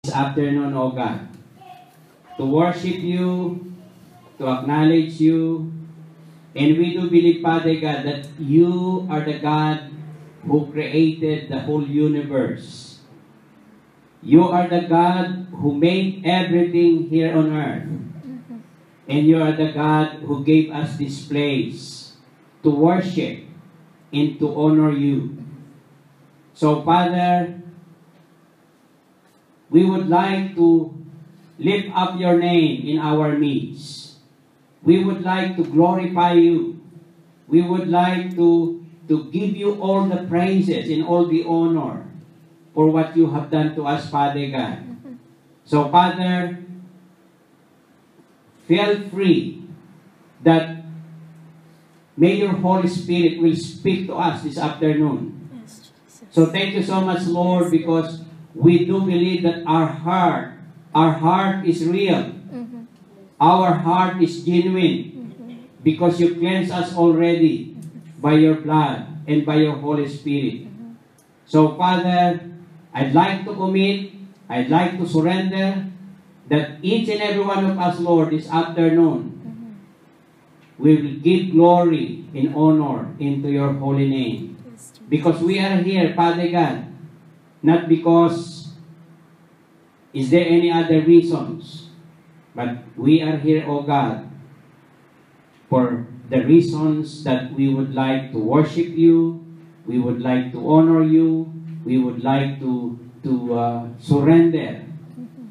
This afternoon, O God, to worship you, to acknowledge you, and we do believe, Father God, that you are the God who created the whole universe. You are the God who made everything here on earth. And you are the God who gave us this place to worship and to honor you. So, Father, we would like to lift up your name in our midst. We would like to glorify you. We would like to give you all the praises and all the honor for what you have done to us, Father God. So, Father, feel free that may your Holy Spirit will speak to us this afternoon. So thank you so much, Lord, because we do believe that our heart is real. Our heart is genuine because you cleanse us already by your blood and by your Holy Spirit. So, Father, I'd like to commit, I'd like to surrender that each and every one of us, Lord, this afternoon, we will give glory and honor into your holy name. Because we are here, Father God, not because is there any other reasons, but we are here, O God, for the reasons that we would like to worship you, we would like to honor you, we would like to surrender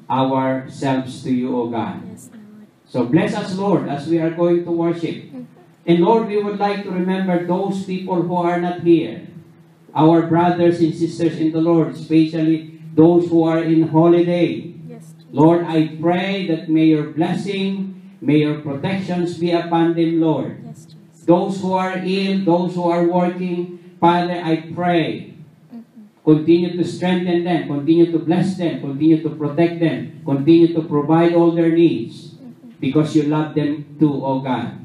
ourselves to you, O God. So bless us, Lord, as we are going to worship. And Lord, we would like to remember those people who are not here, our brothers and sisters in the Lord, especially those who are in holiday. Lord, I pray that may your blessing, may your protections be upon them, Lord. Those who are ill, those who are working, Father, I pray, continue to strengthen them, continue to bless them, continue to protect them, continue to provide all their needs, because you love them too, O God.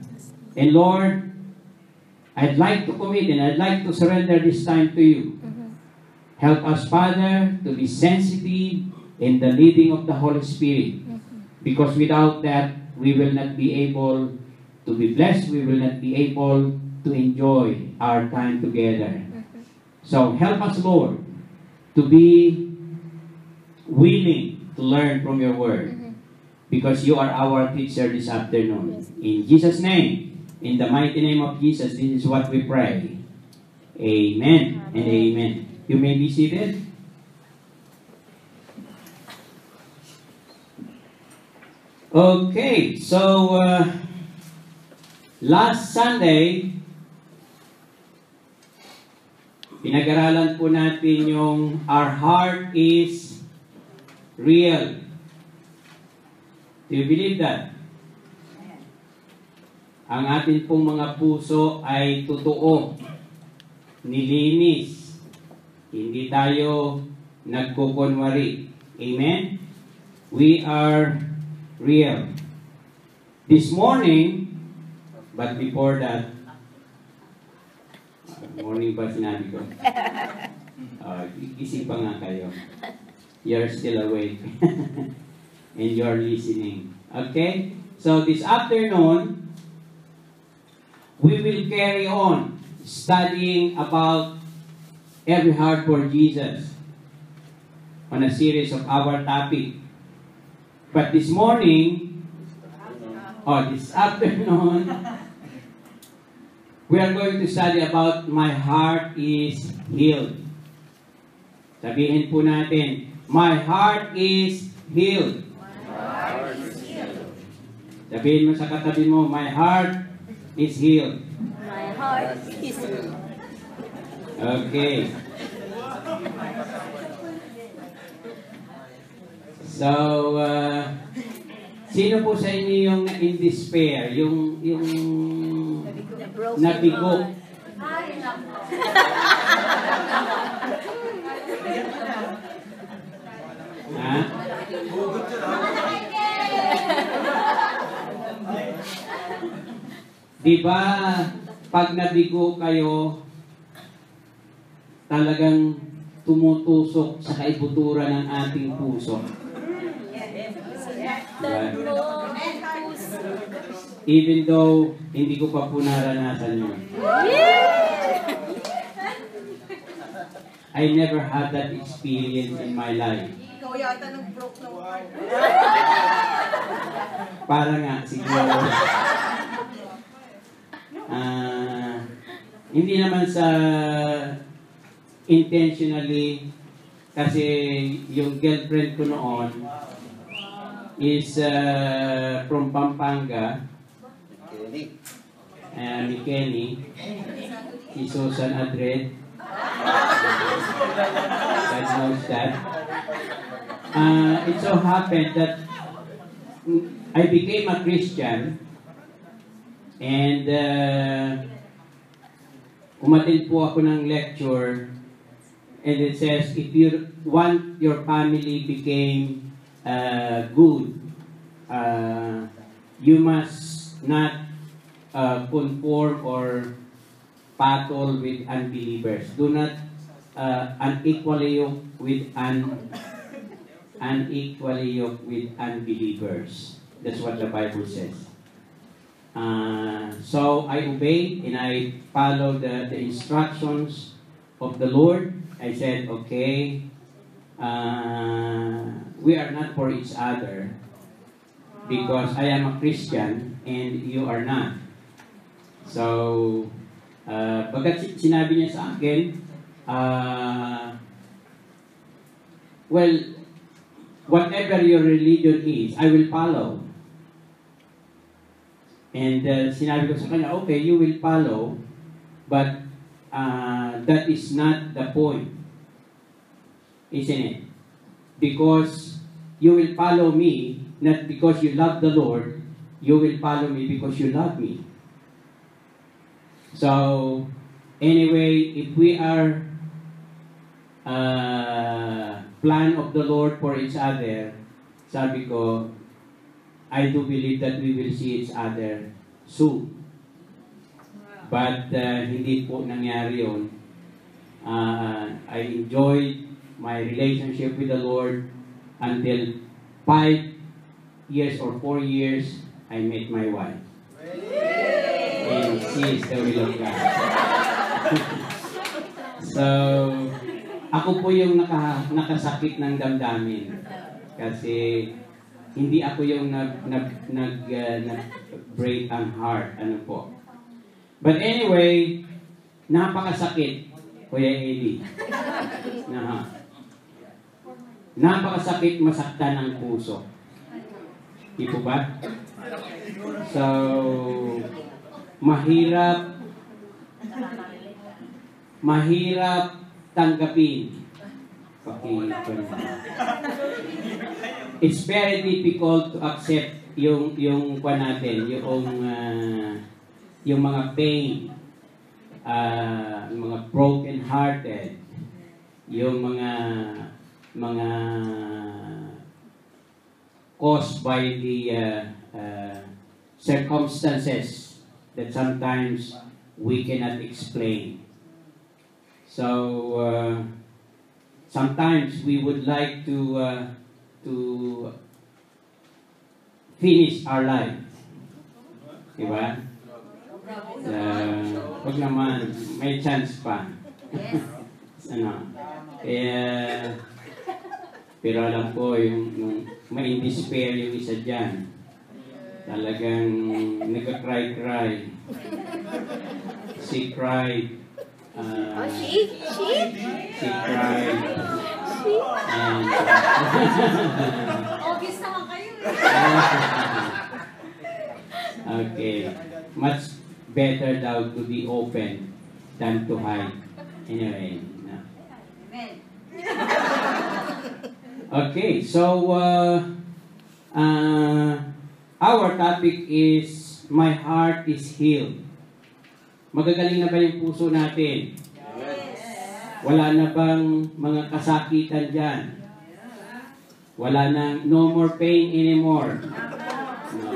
And Lord, I'd like to commit and I'd like to surrender this time to you. Help us, Father, to be sensitive in the leading of the Holy Spirit. Because without that, we will not be able to be blessed. We will not be able to enjoy our time together. So help us, Lord, to be willing to learn from your word. Because you are our teacher this afternoon. In Jesus' name, in the mighty name of Jesus, this is what we pray. Amen and amen. You may be seated. Okay, so last Sunday, pinag-aralan po natin yung our heart is real. Do you believe that? Ang atin pong mga puso ay totoo, nilinis. Hindi tayo nagkukunwari. Amen? We are real. This morning, but before that, morning ba sinabi ko? Isip pa nga kayo. You're still awake. And you're listening. Okay? So this afternoon, we will carry on studying about every heart for Jesus on a series of our topic. But this morning, this afternoon, we are going to study about my heart is healed. Sabihin po natin, my heart is healed. My heart is healed. Sabihin mo sa katabi mo, my heart is healed. My heart is healed. Okay. So, sino po sa inyo yung in despair? Yung nabigo? Ha? Diba, pag nabigo kayo, talagang tumutusok sa kaibuturan ng ating puso. Even though hindi ko pa po naranasan yun. I never had that experience in my life. Ikaw yata nang broke ng heart. Para nga, siguro. Hindi naman sa intentionally, kasi yung girlfriend ko noon is from Pampanga, ni Kenny, si Susan Adred. God knows that. It so happened that I became a Christian and umattend po ako ng lecture and it says if you want your family became good, you must not conform or battle with unbelievers. Do not unequally yoke with unbelievers. That's what the Bible says. So I obeyed and I followed the instructions of the Lord. I said, okay, we are not for each other because I am a Christian and you are not. So, pagkat sinabi niya sa akin, well, whatever your religion is, I will follow. And sinabi ko sa kanya, okay, you will follow, but that is not the point. Isn't it? Because you will follow me, not because you love the Lord, you will follow me because you love me. So, anyway, if we are plan of the Lord for each other, sabi ko, I do believe that we will see each other soon. But hindi po nangyari yun. I enjoyed my relationship with the Lord until 5 years or 4 years, I met my wife. And she is the will of God. So, ako po yung nakasakit ng damdamin. Kasi, hindi ako yung nag-break ang heart. Ano po. But anyway, napakasakit, Kuya Eddie. Napakasakit masaktan ng puso. Di po ba? So, mahirap tanggapin. It's very difficult to accept yung kwa natin, yung mga pain, yung mga broken hearted, yung mga caused by the circumstances that sometimes we cannot explain. So sometimes we would like to finish our life. Diba? Wag naman, may chance pa. Pero alam ko, yung may despair yung isa dyan. Talagang nagka-cry. She cried. She cried. And, August naman kayo. okay. Much better daw to be open than to hide. Anyway. No. Amen. Okay, so our topic is My Heart is Healed. Magagaling na ba yung puso natin? Yes. Wala na bang mga kasakitan dyan? Wala na, no more pain anymore.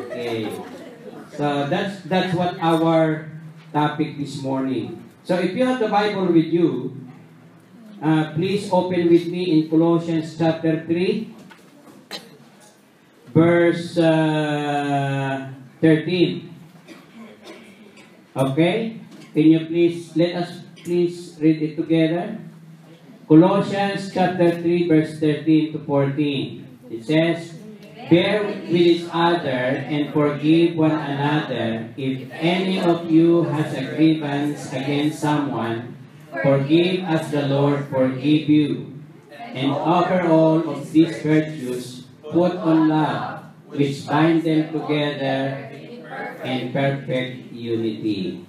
Okay. So that's what our topic this morning. So if you have the Bible with you, please open with me in Colossians chapter 3, verse 13. Okay? Can you let us please read it together? Colossians chapter 3, verse 13 to 14. It says, bear with each other and forgive one another. If any of you has a grievance against someone, forgive as the Lord forgive you. And over all of these virtues, put on love, which bind them together in perfect unity.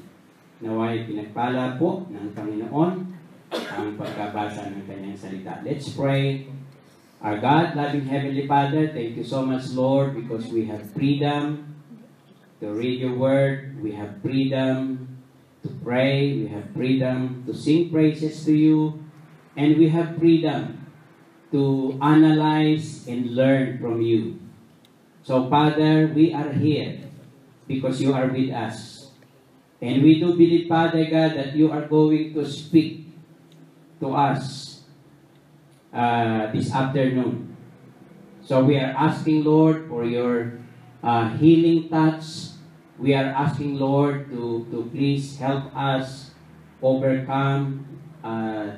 Naway pinagpala po ng Panginoon ang pagkabasa ng kanyang salita. Let's pray. Our God, loving Heavenly Father, thank you so much, Lord, because we have freedom to read your word. We have freedom to pray. We have freedom to sing praises to you. And we have freedom to analyze and learn from you. So, Father, we are here because you are with us. And we do believe, Father God, that you are going to speak to us this afternoon. So we are asking, Lord, for your healing touch. We are asking, Lord, to please help us overcome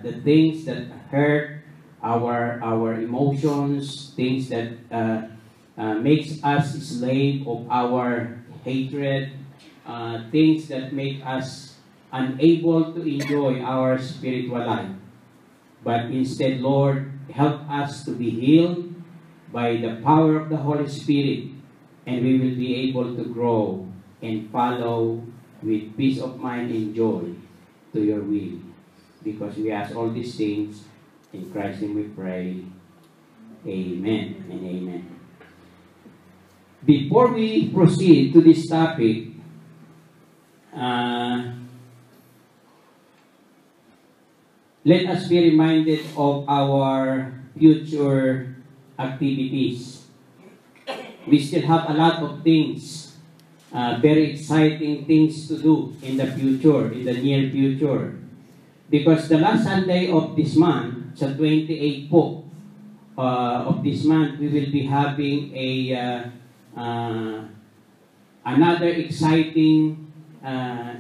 the things that hurt our emotions, things that makes us slave of our hatred, things that make us unable to enjoy our spiritual life. But instead, Lord, help us to be healed by the power of the Holy Spirit, and we will be able to grow and follow with peace of mind and joy to your will. Because we ask all these things in Christ's name we pray. Amen and amen. Before we proceed to this topic, let us be reminded of our future activities. We still have a lot of things, very exciting things to do in the future, in the near future. Because the last Sunday of this month, sa 28 po of this month, we will be having another exciting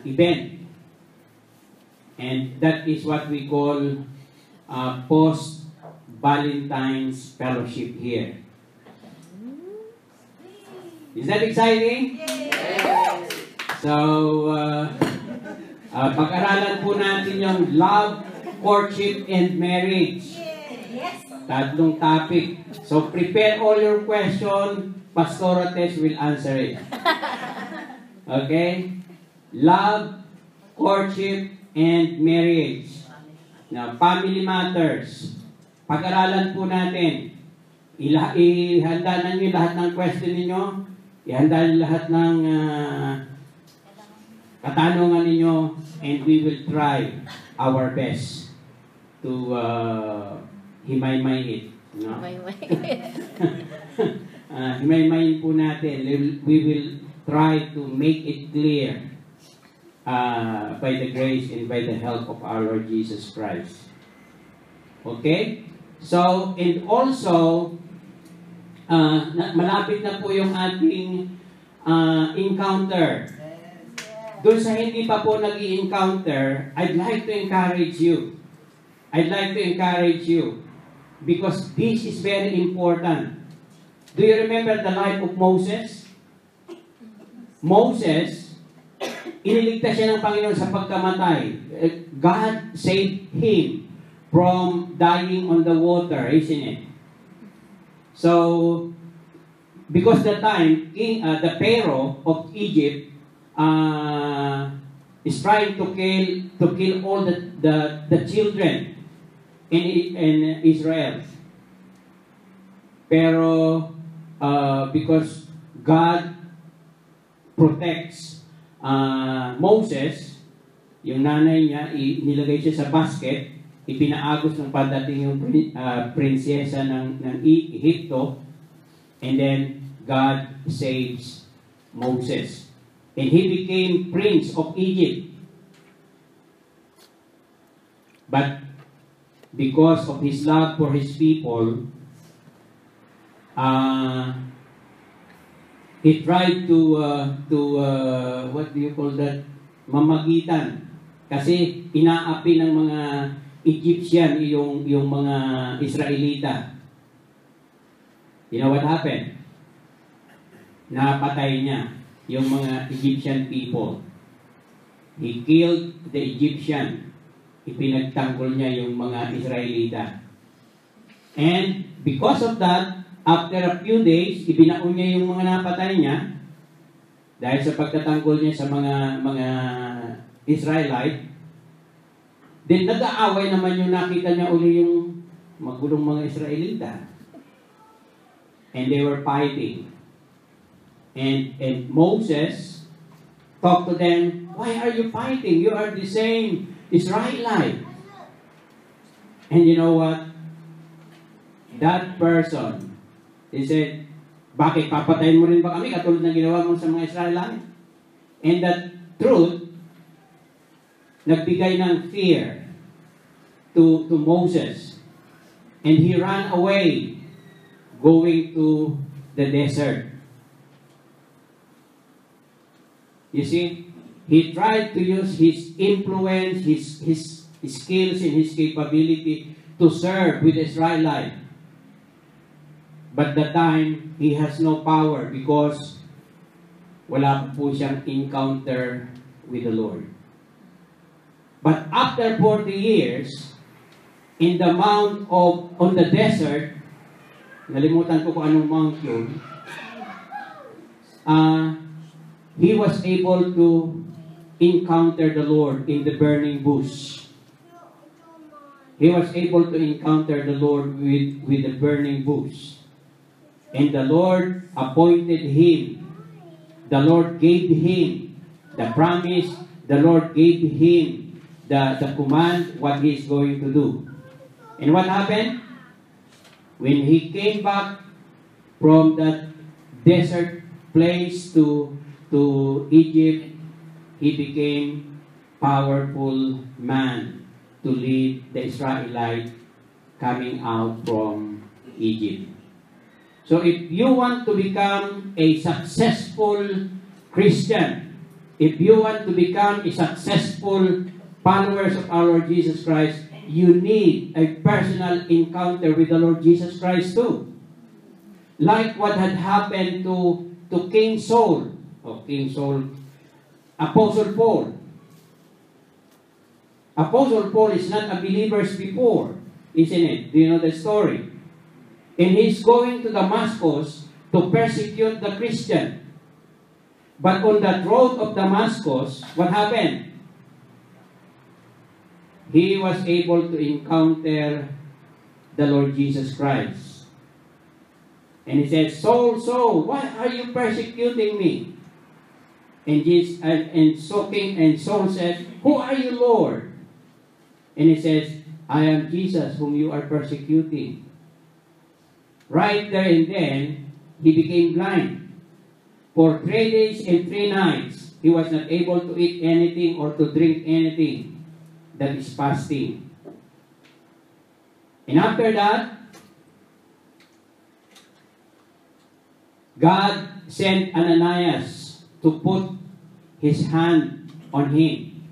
event. And that is what we call post-Valentine's Fellowship here. Is that exciting? Yes! So, pag-aralan po natin yung love, courtship, and marriage. Yes! Tatlong topic. So, prepare all your question. Pastor Tess will answer it. Okay? Love, courtship, and marriage. Now, family matters. Pag-aralan po natin. Ihanda na nyo lahat ng question ninyo. Ihanda nyo lahat ng katanungan ninyo. And we will try our best to himay-may it. No? Himay-mayin po natin. We will try to make it clear by the grace and by the help of our Lord Jesus Christ. Okay? So, and also, malapit na po yung ating encounter. Doon sa hindi pa po nag-i-encounter, I'd like to encourage you. I'd like to encourage you because this is very important. Do you remember the life of Moses? Moses, iniligtas siya ng Panginoon sa pagkamatay. God saved him from dying on the water, isn't it? So, because the time, the Pharaoh of Egypt is trying to kill all the children in Israel. Pero because God protects Moses, yung nanay niya, nilagay siya sa basket, ipinaagos ng pagdating yung prinsesa ng Egypto, and then God saves Moses. And he became prince of Egypt. But because of his love for his people, he tried to what do you call that? Mamagitan. Kasi inaapi ng mga Egyptian yung mga Israelita. You know what happened? Napatay niya yung mga Egyptian people. He killed the Egyptian. Ipinagtanggol niya yung mga Israelita. And because of that, after a few days, ibinaon niya yung mga napatay niya dahil sa pagtatanggol niya sa mga Israelite. Then nag-aaway naman yung nakita niya uli yung magulong mga Israelita. And they were fighting. And Moses talked to them, why are you fighting? You are the same Israelite. And you know what? That person, he said, bakit papatayin mo rin ba kami katulad ng ginawa mo sa mga Israelite? And that truth, nagbigay ng fear to Moses. And he ran away, going to the desert. You see, he tried to use his influence, his skills, and his capability to serve with Israelite. But that time, he has no power because wala po siyang encounter with the Lord. But after 40 years, in the on the desert, nalimutan ko kung anong mount yun, he was able to encounter the Lord in the burning bush. He was able to encounter the Lord with the burning bush. And the Lord appointed him. The Lord gave him the promise. The Lord gave him the command what he is going to do. And what happened? When he came back from that desert place to Egypt, he became powerful man to lead the Israelites coming out from Egypt. So if you want to become a successful Christian, if you want to become a successful followers of our Lord Jesus Christ, you need a personal encounter with the Lord Jesus Christ too. Like what had happened to King Saul, Apostle Paul. Apostle Paul is not a believer before, isn't it? Do you know the story? And he's going to Damascus to persecute the Christian. But on that road of Damascus, what happened? He was able to encounter the Lord Jesus Christ. And he said, Saul, Saul, why are you persecuting me? And Saul said, who are you, Lord? And he says, I am Jesus whom you are persecuting. Right there and then, he became blind. For 3 days and 3 nights, he was not able to eat anything or to drink anything. That is fasting. And after that, God sent Ananias to put his hand on him.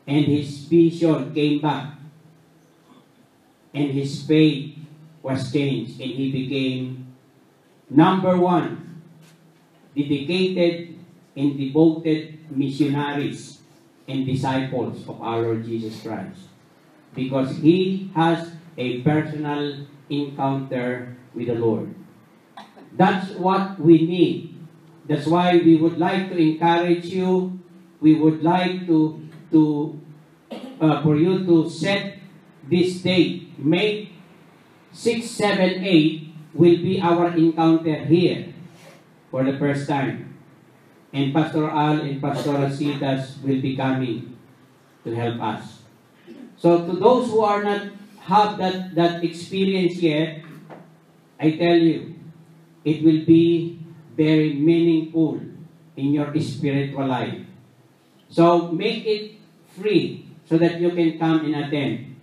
And his vision came back. And his faith was changed. And he became number 1, dedicated and devoted missionaries and disciples of our Lord Jesus Christ. Because he has a personal encounter with the Lord. That's what we need. That's why we would like to encourage you. We would like for you to set this date. May 6, 7, 8 will be our encounter here for the first time. And Pastor Al and Pastor Citas will be coming to help us. So to those who are not have that experience yet, I tell you, it will be very meaningful in your spiritual life. So make it free so that you can come and attend.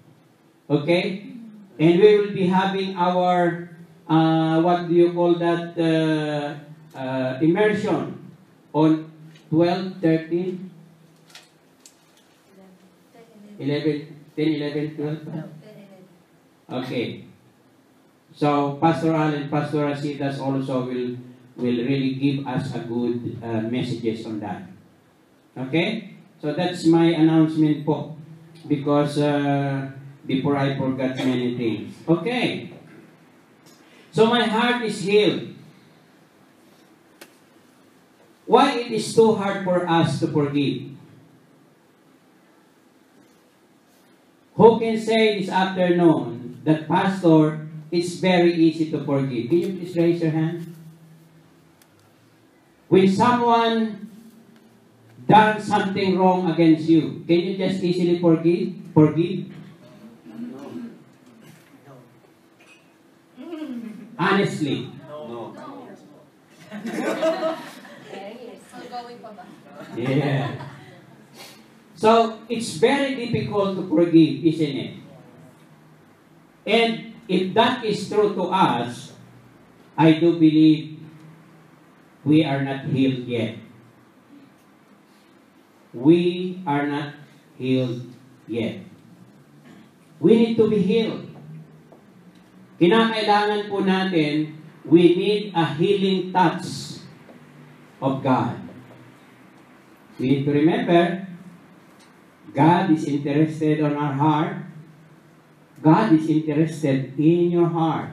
Okay? And we will be having our, what do you call that, immersion on 12, 13, 11, 10, 11, 12. Okay. So Pastor Al and Pastor Rasitas also will really give us a good messages on that. Okay? So that's my announcement po. Because before I forgot many things. Okay. So my heart is healed. Why it is so hard for us to forgive? Who can say this afternoon that, Pastor, it's very easy to forgive? Can you please raise your hand? When someone done something wrong against you, can you just easily forgive? Honestly. No. Yeah. So, it's very difficult to forgive, isn't it? And if that is true to us, I do believe we are not healed yet. We are not healed yet. We need to be healed. Kinakailangan po natin, we need a healing touch of God. We need to remember, God is interested on our heart. God is interested in your heart.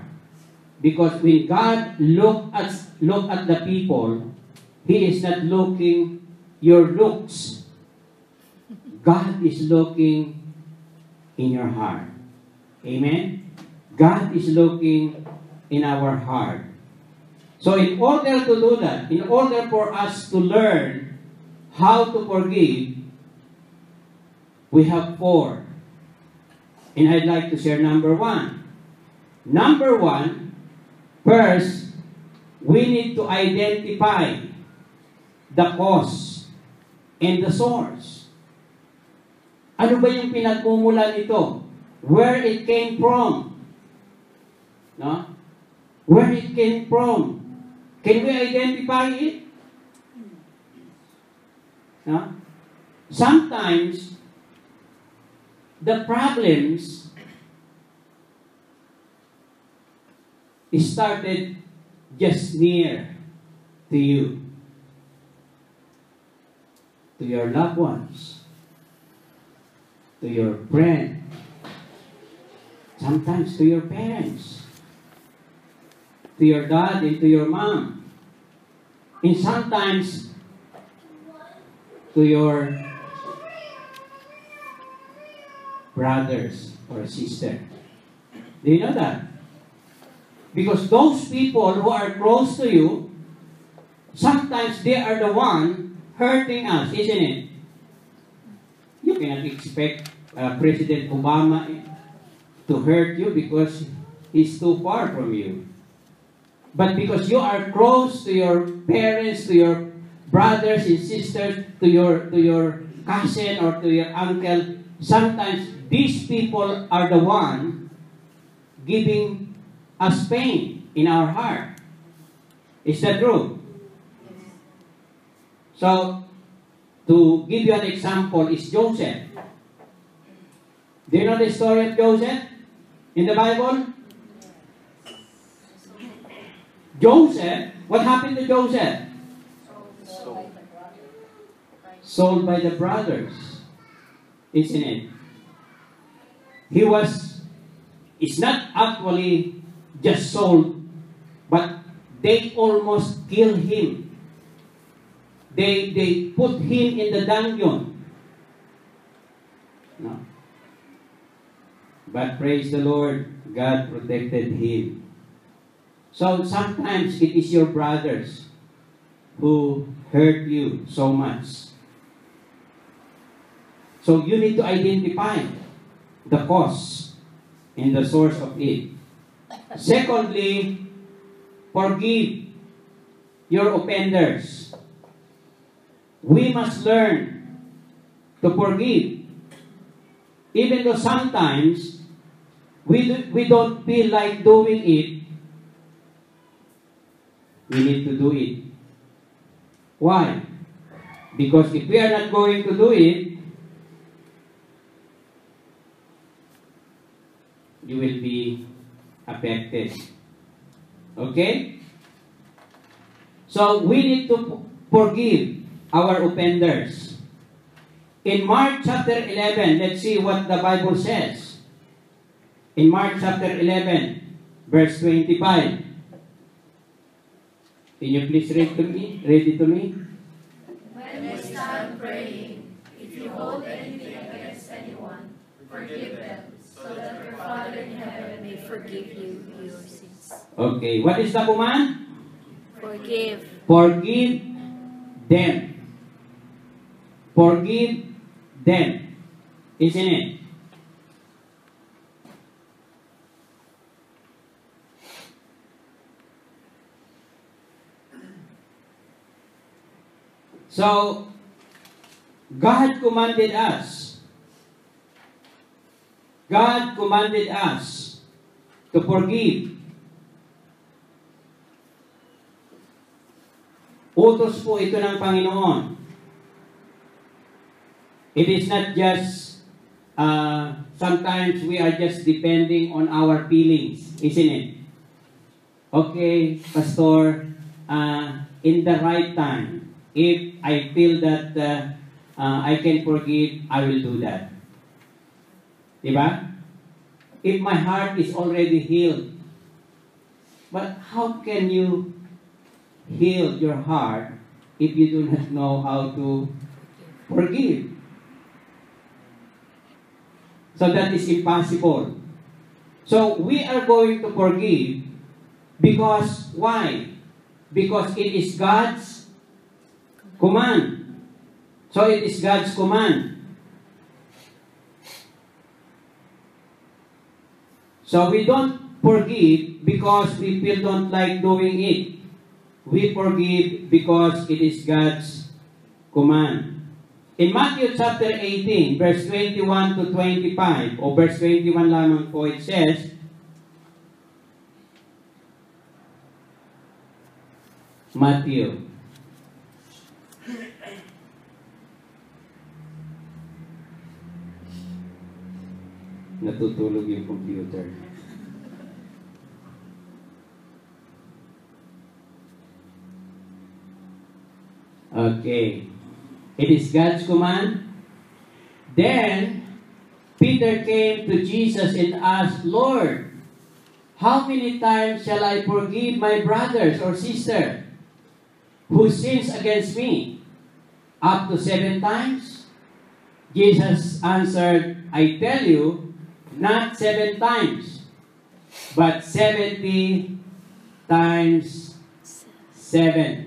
Because when God look at the people, He is not looking your looks. God is looking in your heart. Amen? God is looking in our heart. So in order to do that, in order for us to learn how to forgive, we have 4. And I'd like to share number 1. Number 1, first, we need to identify the cause and the source. Ano ba yung pinagmumulan nito? Where it came from? No? Where it came from? Can we identify it? No? Sometimes, the problems started just near to you, to your loved ones, to your friend, sometimes to your parents, to your dad and to your mom, and sometimes to your brothers or sister. Do you know that? Because those people who are close to you, sometimes they are the one hurting us, isn't it? You cannot expect President Obama to hurt you because he's too far from you. But because you are close to your parents, to your brothers and sisters, to your cousin or to your uncle, sometimes these people are the one giving us pain in our heart. Is that true? So, to give you an example is Joseph. Do you know the story of Joseph in the Bible? Joseph, what happened to Joseph? Sold by the brothers. Isn't it? It's not actually just sold, but they almost killed him. They put him in the dungeon. No. But praise the Lord, God protected him. So sometimes it is your brothers who hurt you so much. So you need to identify the cause and the source of it. Secondly, forgive your offenders. We must learn to forgive. Even though sometimes we don't feel like doing it, we need to do it. Why? Because if we are not going to do it, you will be affected. Okay? So, we need to forgive our offenders. In Mark chapter 11, let's see what the Bible says. In Mark chapter 11, verse 25. Can you please read to me? Read it to me. When we stand praying, if you hold anything against anyone, forgive them, so that your Father in heaven may forgive you your sins. Okay, what is the command? Forgive. Forgive them. Forgive them. Isn't it? So, God commanded us. God commanded us to forgive. Utos po ito ng Panginoon. It is not just, sometimes we are just depending on our feelings, isn't it? Okay, Pastor, in the right time, if I feel that I can forgive, I will do that. Diba? If my heart is already healed, but how can you heal your heart if you do not know how to forgive? So that is impossible. So we are going to forgive because why? Because it is God's command. So it is God's command. So we don't forgive because we feel don't like doing it. We forgive because it is God's command. In Matthew chapter 18, verse 21 to 25, o verse 21 lamang po, it says, Matthew. Natutulog yung computer. Okay. It is God's command. Then, Peter came to Jesus and asked, Lord, how many times shall I forgive my brothers or sister who sins against me? Up to 7 times? Jesus answered, I tell you, not 7 times, but 70 times 7.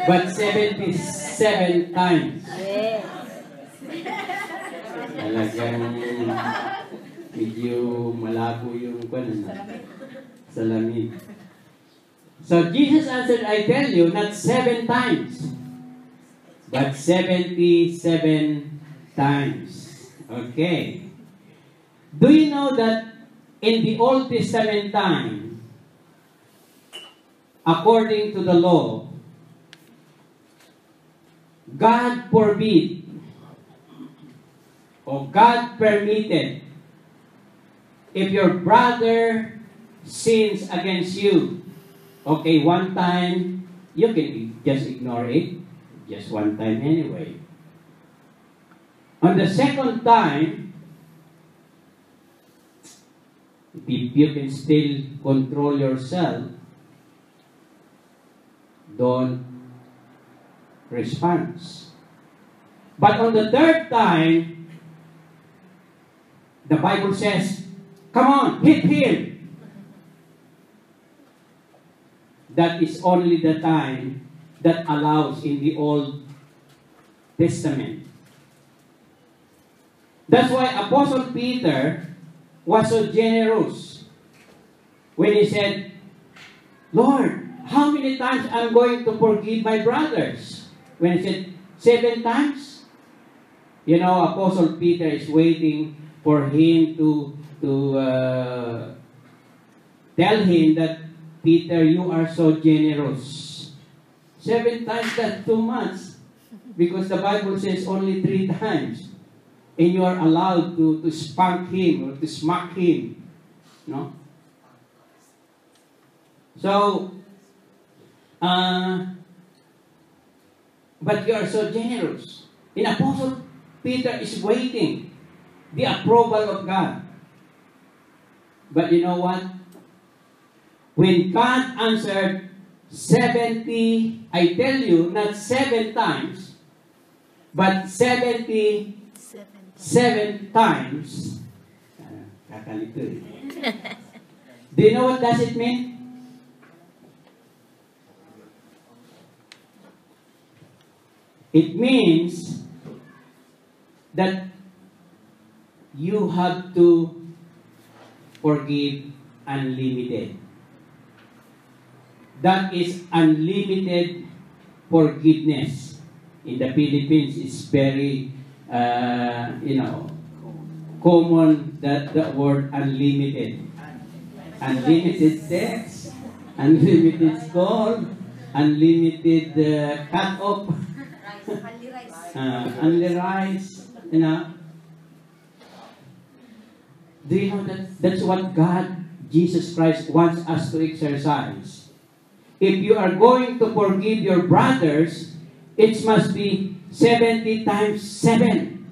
But 77 times. Talagang medyo malabo yung salamin. So Jesus answered, I tell you, not 7 times, but 77 times. Okay. Do you know that in the Old Testament time, according to the law, God forbid or God permitted if your brother sins against you, okay, 1 time, you can just ignore it. Just 1 time anyway. On the 2nd time, if you can still control yourself, don't respond. But on the 3rd time, the Bible says, come on, hit him. That is only the time that allows in the Old Testament. That's why Apostle Peter was so generous when he said, Lord, how many times I'm going to forgive my brothers? When he said 7 times, you know, Apostle Peter is waiting for him to tell him that, Peter, you are so generous. 7 times, that's too much. Because the Bible says only 3 times. And you are allowed to spank him or to smack him. No? So, but you are so generous. And Apostle Peter is waiting the approval of God. But you know what? When God answered 70, I tell you, not 7 times, but 77 times. Kakalito eh. Do you know what does it mean? It means that you have to forgive unlimited. That is unlimited forgiveness. In the Philippines, it's very, common that the word unlimited. Unlimited sex, unlimited call, unlimited cut-off, only rice, Do you know that that's what God, Jesus Christ, wants us to exercise? If you are going to forgive your brothers, it must be 70 times 7.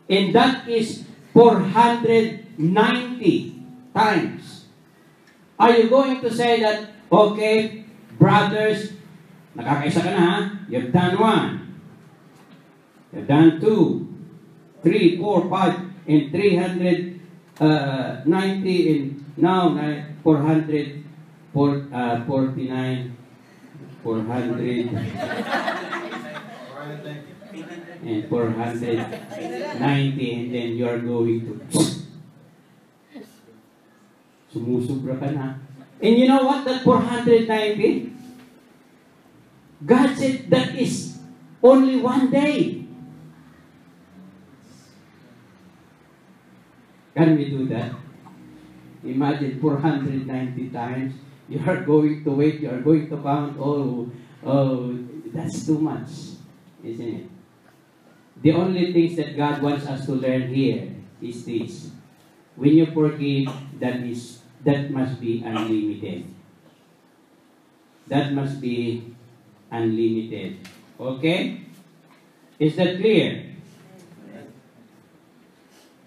And that is 490 times. Are you going to say that, okay, brothers, nakakaisa ka na ha? You've done 1. You've done 2, 3, 4, 5, and 390, and now 400, 49, 400, and 490, and then you are going to sumusubra ka na. And you know what? That 490, God said that is only 1 day. Can we do that? Imagine 490 times. You are going to wait, you are going to count. Oh, that's too much, isn't it? The only things that God wants us to learn here is this. When you forgive, that must be unlimited. That must be unlimited. Okay? Is that clear?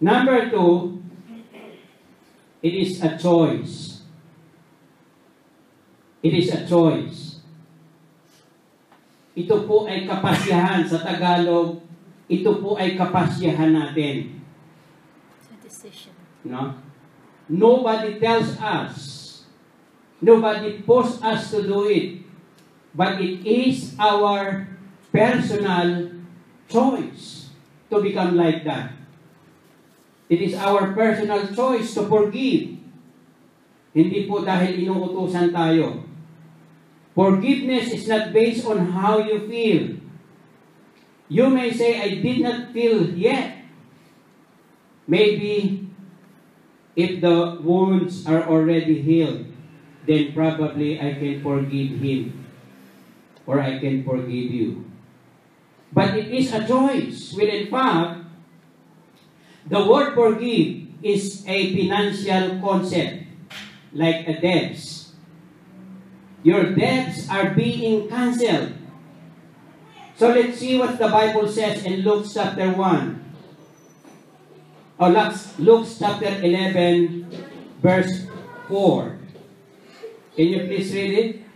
Number 2, it is a choice. It is a choice. Ito po ay kapasyahan sa Tagalog. Ito po ay kapasyahan natin. It's a decision. No? Nobody tells us. Nobody forces us to do it. But it is our personal choice to become like that. It is our personal choice to forgive. Hindi po dahil inuutusan tayo. Forgiveness is not based on how you feel. You may say, I did not feel yet. Maybe if the wounds are already healed, then probably I can forgive him. Or I can forgive you. But it is a choice. Well, in fact, the word forgive is a financial concept, like a debts. Your debts are being canceled. So let's see what the Bible says in Luke chapter 1. Or Luke chapter 11, verse 4. Can you please read it?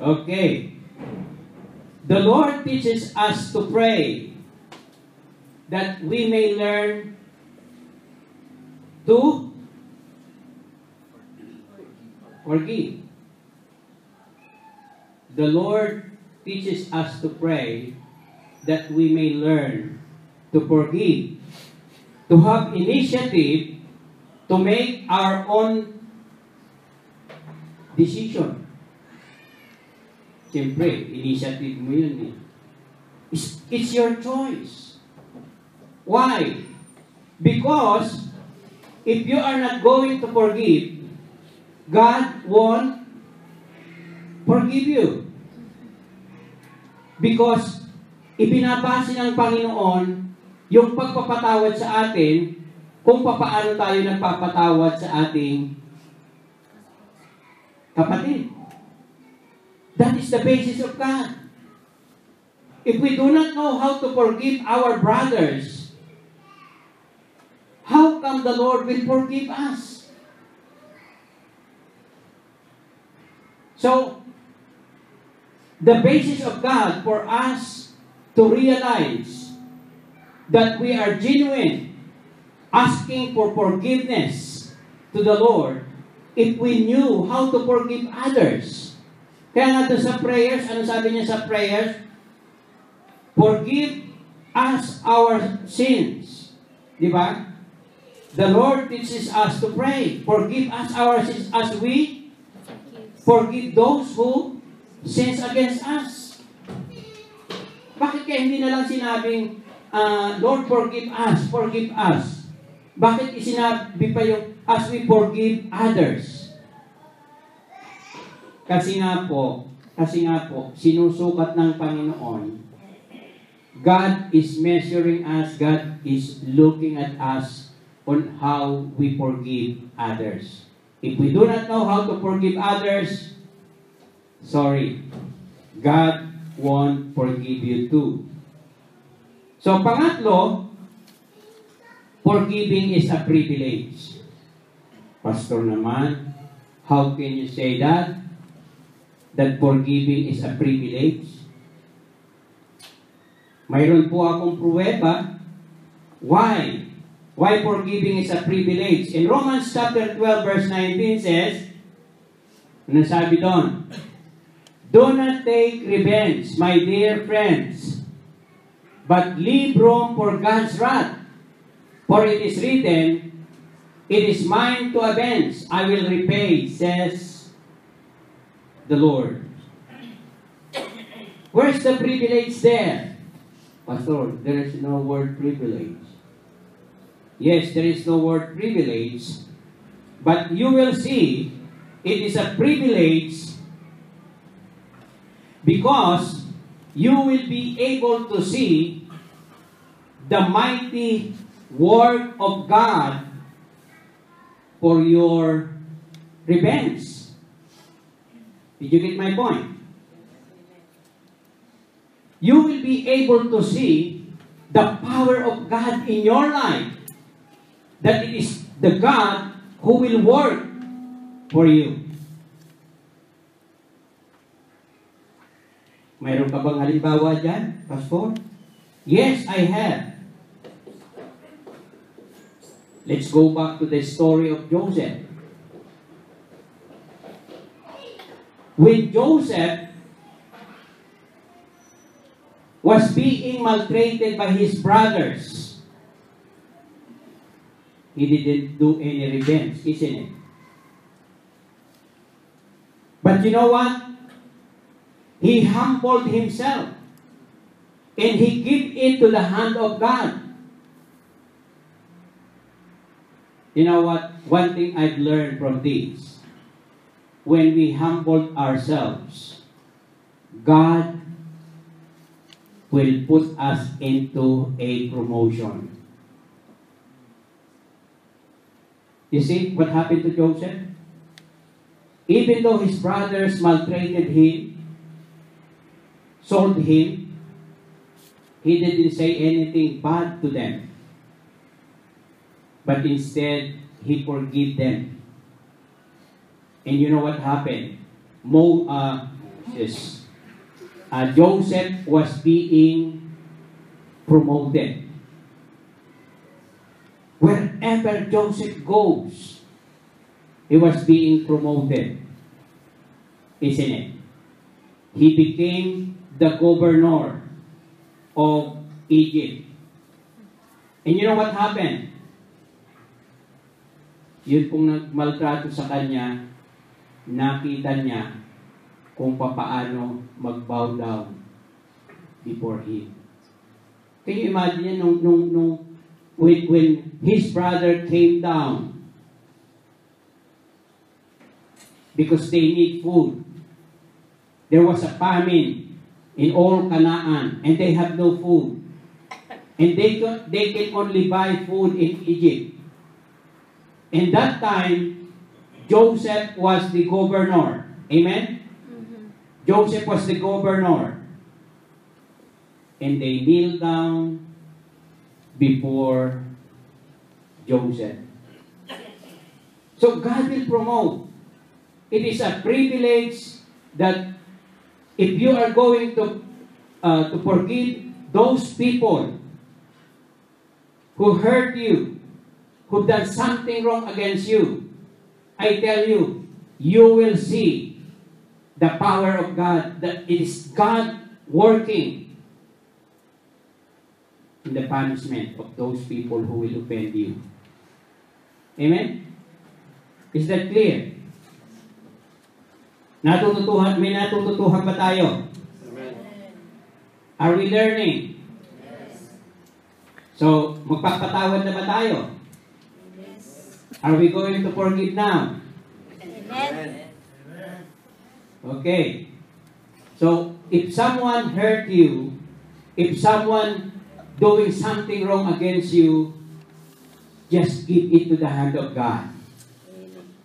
Okay. The Lord teaches us to pray that we may learn to forgive. The Lord teaches us to pray that we may learn to forgive, to have initiative, to make our own decision. Siyempre, initiative mo yun eh. It's your choice. Why? Because if you are not going to forgive, God won't forgive you. Because ipinabase ng Panginoon yung pagpapatawad sa atin kung papaano tayo nagpapatawad sa ating kapatid. That is the basis of God. If we do not know how to forgive our brothers, how come the Lord will forgive us? So, the basis of God for us to realize that we are genuine, asking for forgiveness to the Lord, if we knew how to forgive others. Kaya nga doon sa prayers, ano sabi niya sa prayers? Forgive us our sins. Di ba? The Lord teaches us to pray. Forgive us our sins as we forgive those who sins against us. Bakit kaya hindi na lang sinabing, Lord, forgive us, forgive us? Bakit isinabi pa yung, as we forgive others? Kasi nga po, sinusukat ng Panginoon, God is measuring us, God is looking at us on how we forgive others. If we do not know how to forgive others, sorry, God won't forgive you too. So, pangatlo, forgiving is a privilege. Pastor naman, how can you say that? That forgiving is a privilege? Mayroon po akong pruweba. Why? Why forgiving is a privilege? In Romans chapter 12 verse 19 says, ano sabi doon? Do not take revenge, my dear friends, but leave room for God's wrath. For it is written, it is mine to avenge, I will repay, says the Lord. Where's the privilege there? Pastor, there is no word privilege. Yes, there is no word privilege, but you will see it is a privilege because you will be able to see the mighty work of God for your revenge. Did you get my point? You will be able to see the power of God in your life. That it is the God who will work for you. Mayroon ka bang halimbawa dyan, Pastor? Yes, I have. Let's go back to the story of Joseph. When Joseph was being maltreated by his brothers, he didn't do any revenge, isn't it? But you know what? He humbled himself and he gave it to the hand of God. You know what? One thing I've learned from this, when we humble ourselves, God will put us into a promotion. You see what happened to Joseph? Even though his brothers maltreated him, sold him, he didn't say anything bad to them. But instead, he forgave them. And you know what happened? Joseph was being promoted. Wherever Joseph goes, he was being promoted. Isn't it? He became the governor of Egypt. And you know what happened? Yun pong nagmaltrato sa kanya, nakita niya, kung papaano mag-bow down before Him. Can you imagine when his brother came down because they need food. There was a famine in all Canaan and they have no food. And they can only buy food in Egypt. And that time, Joseph was the governor. Amen? Joseph was the governor. And they kneel down before Joseph. So God will promote. It is a privilege that if you are going to forgive those people who hurt you, who done something wrong against you, I tell you, you will see the power of God, that it is God working in the punishment of those people who will offend you. Amen? Is that clear? May natututuhan ba tayo? Amen. Are we learning? So, magpapatawad na ba tayo? Are we going to forgive now? Amen. Okay. So, if someone hurt you, if someone doing something wrong against you, just give it to the hand of God.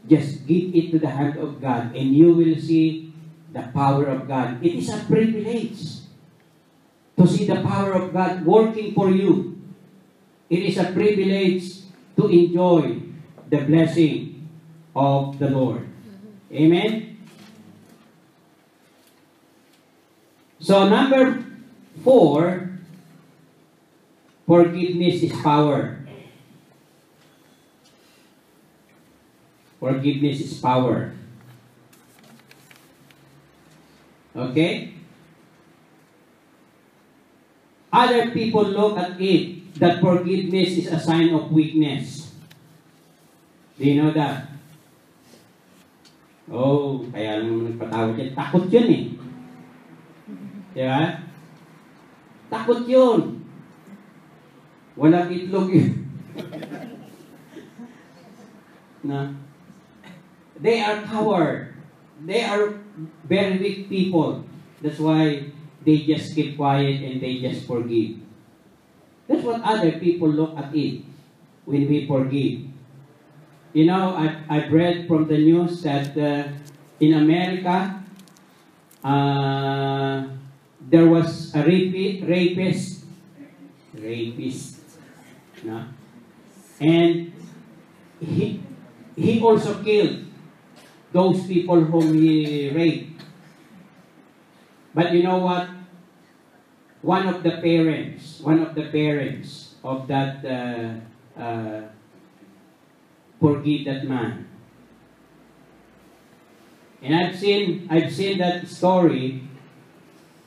Just give it to the hand of God and you will see the power of God. It is a privilege to see the power of God working for you. It is a privilege to enjoy the blessing of the Lord. Amen? So number 4, forgiveness is power. Forgiveness is power. Okay? Other people look at it that forgiveness is a sign of weakness. Do you know that? Oh, kaya nung nagpatawad yan, takot yun eh. Diba? Takot yun. Walang itlog yun. Na? They are coward. They are very weak people. That's why they just keep quiet and they just forgive. That's what other people look at it when we forgive. You know, I've read from the news that in America, there was a rapist, no? And he also killed those people whom he raped. But you know what? One of the parents of that forgive that man. And I've seen that story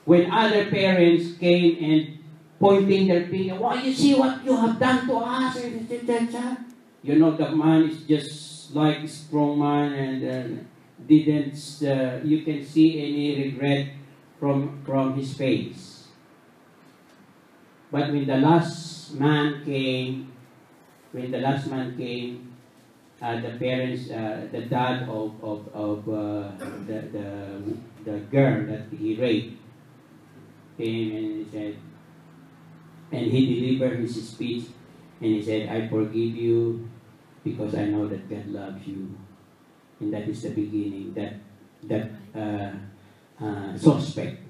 when other parents came and pointing their finger, "Why, you see what you have done to us?" You know, the man is just like a strong man and didn't, you can see any regret from his face. But when the last man came, the parents, the dad of the girl that he raped came and he said, and he delivered his speech, and he said, "I forgive you because I know that God loves you." And that is the beginning, that suspect.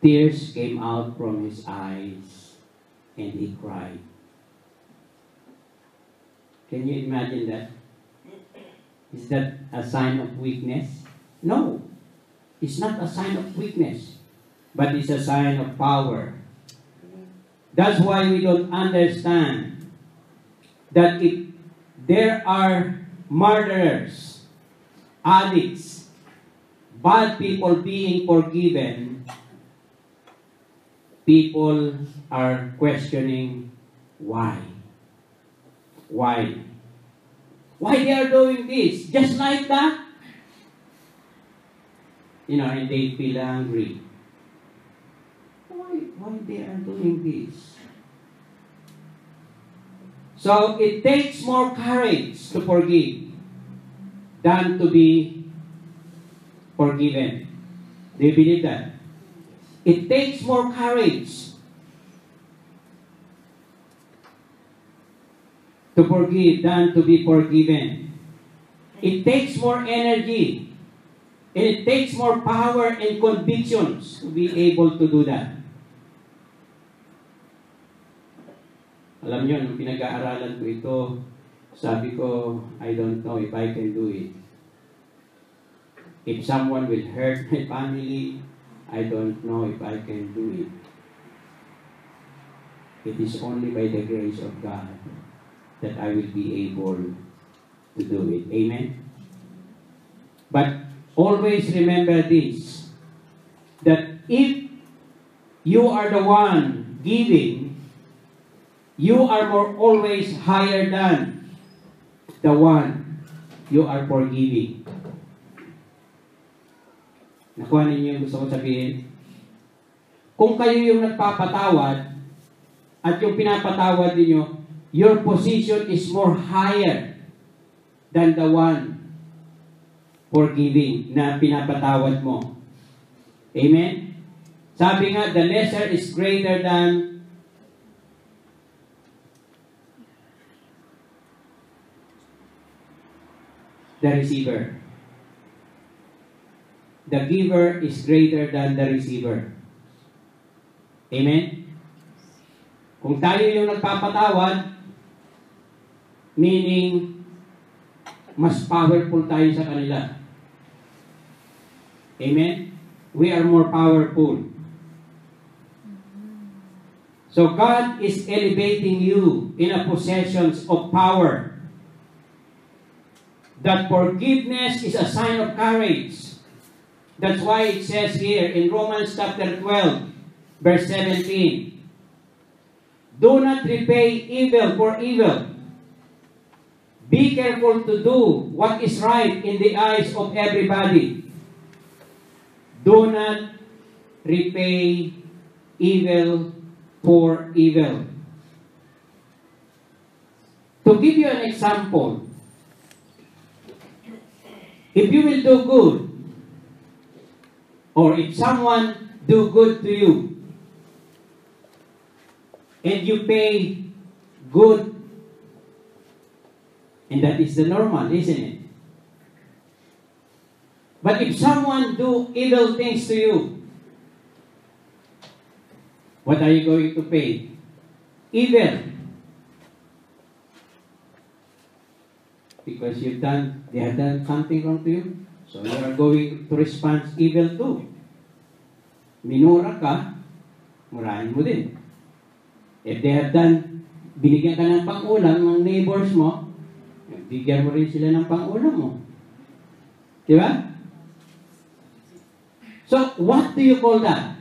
Tears came out from his eyes and he cried. Can you imagine that? Is that a sign of weakness? No. It's not a sign of weakness, but it's a sign of power. That's why we don't understand that if there are murderers, addicts, bad people being forgiven, people are questioning why. Why they are doing this? Just like that? and they feel angry. Why they are doing this? So it takes more courage to forgive than to be forgiven. Do you believe that? It takes more courage to forgive than to be forgiven. It takes more energy and it takes more power and convictions to be able to do that. Alam niyo, nung pinag-aaralan ko ito, sabi ko, I don't know if I can do it. If someone will hurt my family, I don't know if I can do it. It is only by the grace of God that I will be able to do it. Amen? But always remember this, that if you are the one giving, you are more always higher than the one you are forgiving. Nakuha ninyo yung gusto ko sabihin? Kung kayo yung nagpapatawad at yung pinapatawad ninyo, your position is more higher than the one forgiving na pinapatawad mo. Amen? Sabi nga, the lesser is greater than the receiver. The giver is greater than the receiver. Amen? Kung tayo yung nagpapatawad, meaning, mas powerful tayo sa kanila. Amen? We are more powerful. So God is elevating you in a possessions of power. That forgiveness is a sign of courage. That's why it says here in Romans chapter 12, verse 17, do not repay evil for evil. Be careful to do what is right in the eyes of everybody. Do not repay evil for evil. To give you an example, if you will do good, or if someone do good to you, and you pay good, and that is the normal, isn't it? But if someone do evil things to you, what are you going to pay? Evil. Because they have done something wrong to you. So you are going to respond evil too. Minura ka, murahin mo din. If they have done, binigyan ka ng pang-ulam ng neighbors mo, bigyan mo rin sila ng pang-ulam mo. Di ba? So, what do you call that?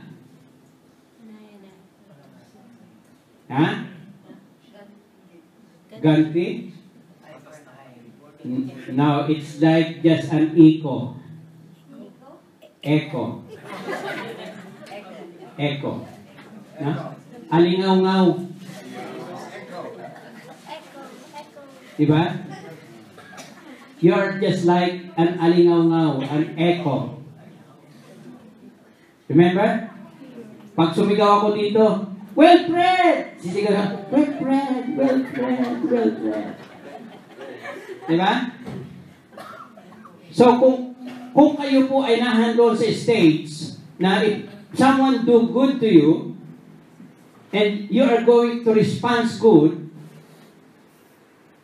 Ha? Ganti? Now, it's like just an echo. Echo. Echo. Na? Alingaw-ngaw. Diba? You're just like an alingaw-ngaw, an echo. Remember? Pag sumigaw ako dito, well prayed! Sisigaw ka, well prayed, well prayed, well prayed. Diba? So, kung kayo po ay nahandol sa stage na if someone do good to you and you are going to respond good,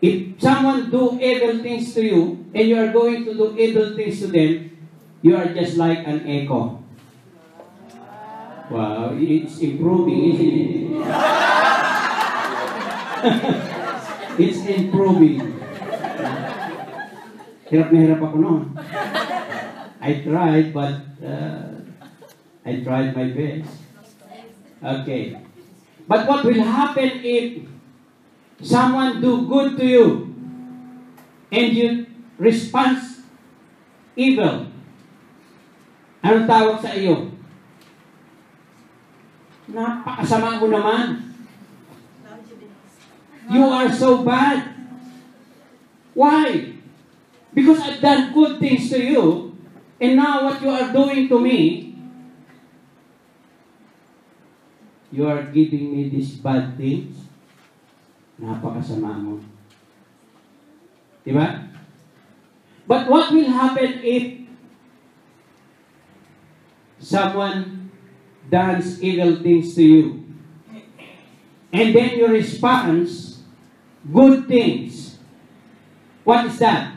if someone do evil things to you and you are going to do evil things to them, you are just like an echo. Wow, it's improving, isn't it? It's improving. Hirap na hirap ako noon. I tried, but I tried my best. Okay. But what will happen if someone do good to you and you respond evil? Anong tawag sa iyo? Napakasama mo naman. You are so bad. Why? Because I've done good things to you, and now what you are doing to me, you are giving me these bad things. Napakasama mo. Diba? But what will happen if someone does evil things to you, and then your response, good things? What is that?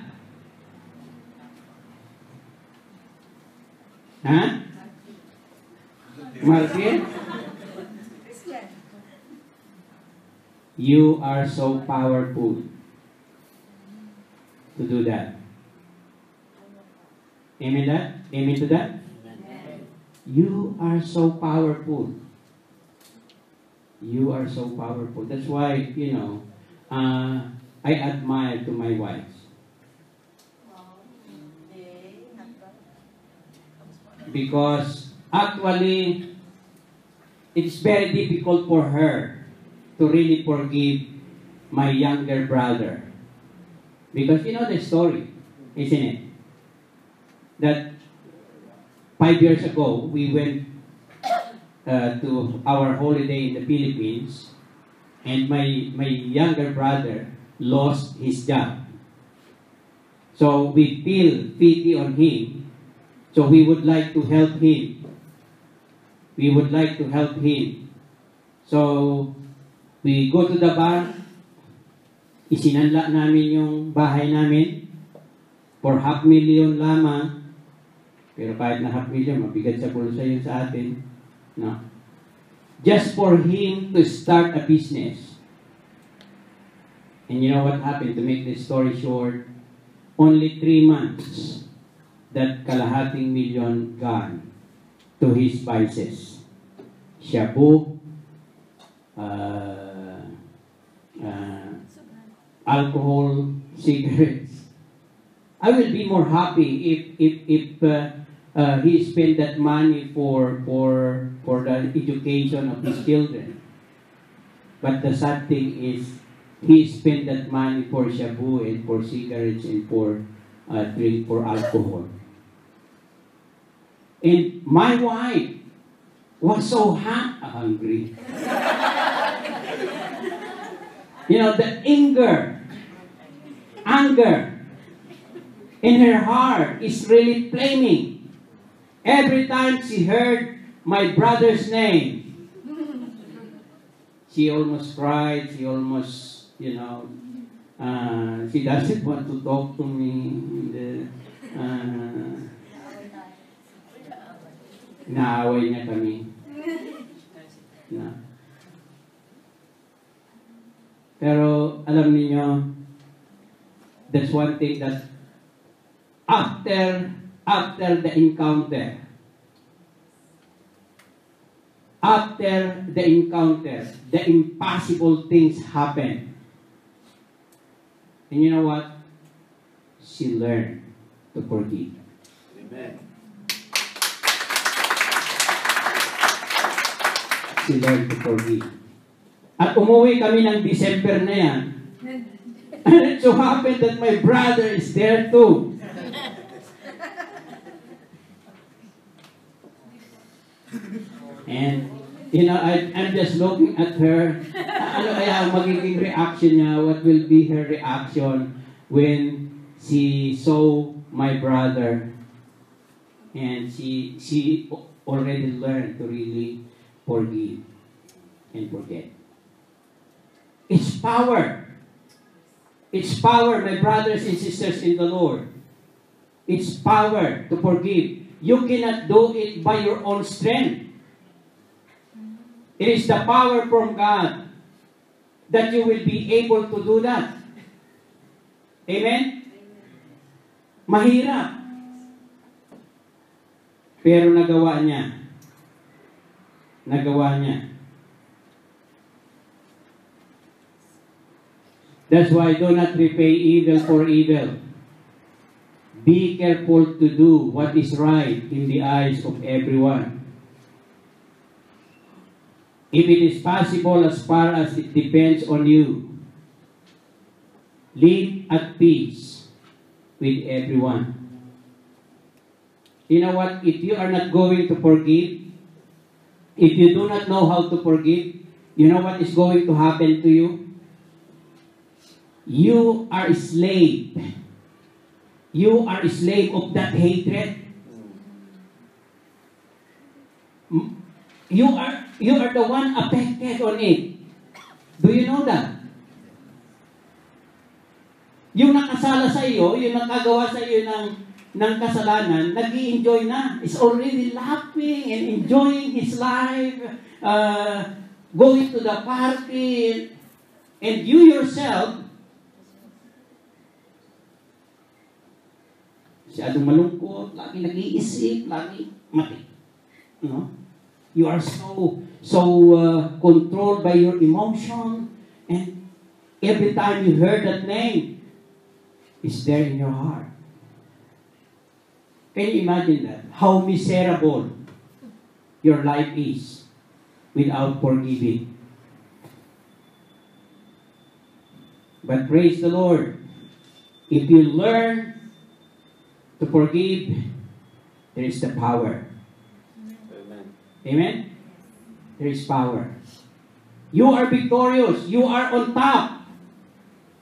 Huh? Martin? You are so powerful to do that. Amen that? Amen to that? Amen. You are so powerful. You are so powerful. That's why, I admire to my wife. Because actually, it's very difficult for her to really forgive my younger brother. Because you know the story, isn't it? That 5 years ago, we went to our holiday in the Philippines, and my younger brother lost his job. So we feel pity on him. So we would like to help him. We would like to help him. So we go to the bank. Isinanla namin yung bahay namin for $500,000 lamang. Pero kahit na $500,000, mabigat sa bulsa yun sa atin. No? Just for him to start a business. And you know what happened? To make the story short, only 3 months, that kalahating million gone to his vices. Shabu, alcohol, cigarettes. I will be more happy if he spent that money for the education of his children. But the sad thing is, he spent that money for shabu and for cigarettes and for drink, for alcohol. And my wife was so hungry. You know, the anger in her heart is really flaming. Every time she heard my brother's name, she almost cried, she almost, she doesn't want to talk to me. Naaway niya kami. Pero alam niyo, that's one thing that after the encounter, the impossible things happen. And you know what? She learned to forgive. Amen. She learned to forgive. At umuwi kami ng December na yan. And it so happened that my brother is there too. And, I'm just looking at her. Ano kaya magiging reaction niya? What will be her reaction when she saw my brother? And she already learned to really forgive and forget. It's power. It's power, my brothers and sisters in the Lord. It's power to forgive. You cannot do it by your own strength. It is the power from God that you will be able to do that. Amen? Mahirap. Pero nagawa niya. Nagawa niya. That's why do not repay evil for evil. Be careful to do what is right in the eyes of everyone. If it is possible, as far as it depends on you, live at peace with everyone. You know what? If you are not going to forgive, if you do not know how to forgive, you know what is going to happen to you? You are a slave. You are a slave of that hatred. You are the one affected on it. Do you know that? Yung nakasala sa iyo, yung nakagawa sa iyo ng kasalanan, nag-i-enjoy na. Is already laughing and enjoying his life, going to the party, and you yourself, siyadong malungkot, lagi nag-iisip, lagi mati. No? You are so controlled by your emotion, and every time you hear that name, it's there in your heart. Can you imagine that? How miserable your life is without forgiving. But praise the Lord. If you learn to forgive, there is the power. Amen. Amen? There is power. You are victorious. You are on top.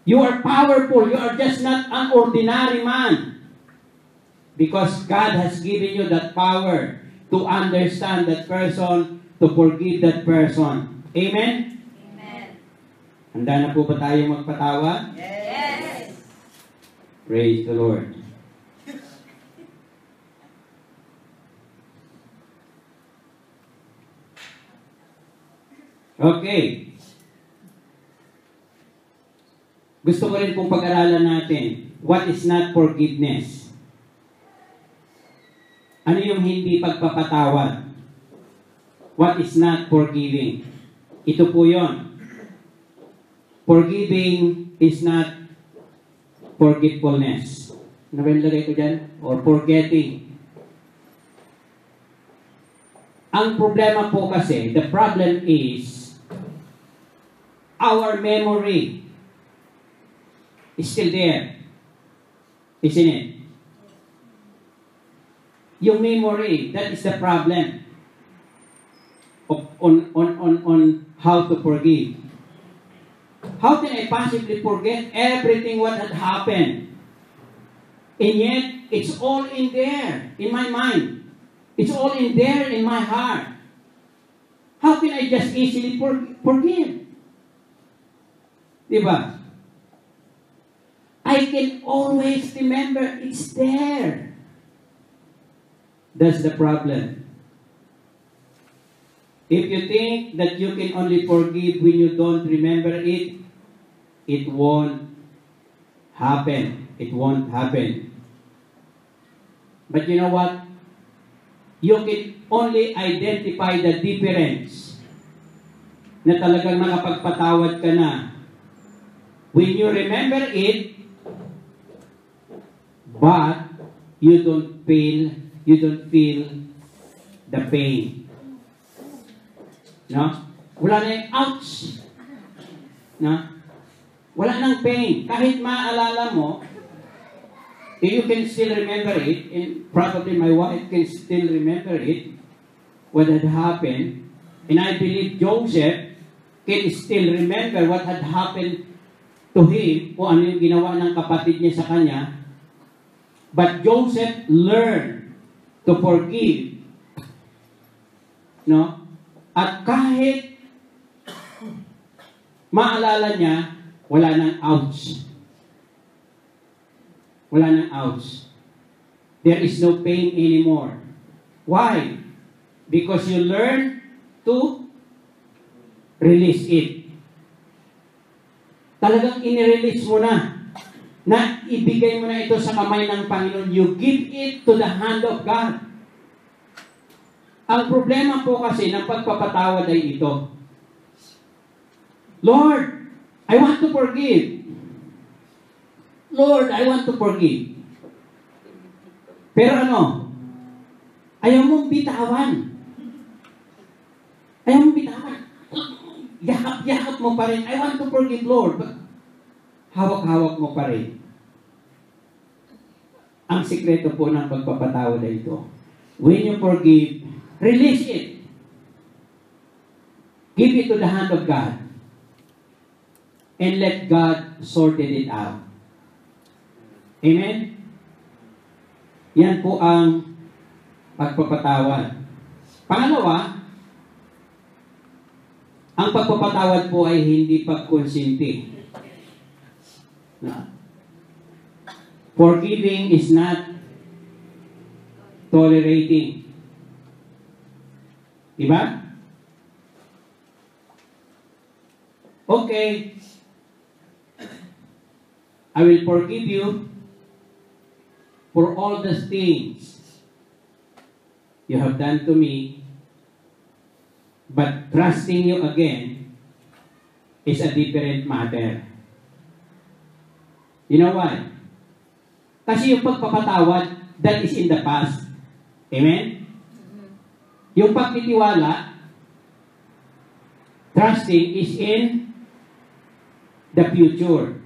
You are powerful. You are just not an ordinary man. Because God has given you that power to understand that person, to forgive that person. Amen? Amen. Handa na po ba tayo magpatawa? Yes. Praise the Lord. Okay. Gusto ko rin pong pag-aralan natin, what is not forgiveness? Ano yung hindi pagpapatawad? What is not forgiving? Ito po yon. Forgiving is not forgetfulness. Ano ba yung lagay ko dyan? Or forgetting. Ang problema po kasi, the problem is, our memory is still there. Isn't it? Yung memory, that is the problem on how to forgive. How can I possibly forget everything what had happened? And yet, it's all in there, in my mind. It's all in there in my heart. How can I just easily forgive? Diba? I can always remember it's there. That's the problem. If you think that you can only forgive when you don't remember it, it won't happen. It won't happen. But you know what? You can only identify the difference na talagang nakapagpatawad ka na when you remember it, but you don't feel the pain. No? Wala na yung ouch. No? Wala nang pain. Kahit maalala mo, if you can still remember it, and probably my wife can still remember it, what had happened, and I believe Joseph can still remember what had happened to him, o ano yung ginawa ng kapatid niya sa kanya. But Joseph learned to forgive. No? At kahit maalala niya, wala nang ouch. Wala nang ouch. There is no pain anymore. Why? Because you learn to release it. Talagang inirelease mo na ibigay mo na ito sa kamay ng Panginoon. You give it to the hand of God. Ang problema po kasi ng pagpapatawad ay ito. Lord, I want to forgive. Lord, I want to forgive. Pero ano? Ayaw mong bitawan. Ayaw mong bitawan. Yakap-yakap mo pa rin. I want to forgive, Lord. But hawak-hawak mo pa rin. Ang sikreto po ng pagpapatawad ay ito. When you forgive, release it. Give it to the hand of God. And let God sort it out. Amen? Yan po ang pagpapatawad. Pangalawa, ang pagpapatawad po ay hindi pagkonsinti. Forgiving is not tolerating. Diba? Okay. I will forgive you for all the things you have done to me, but trusting you again is a different matter. You know why? Kasi yung pagpapatawad, that is in the past. Amen? Yung pagtitiwala, trusting is in the future.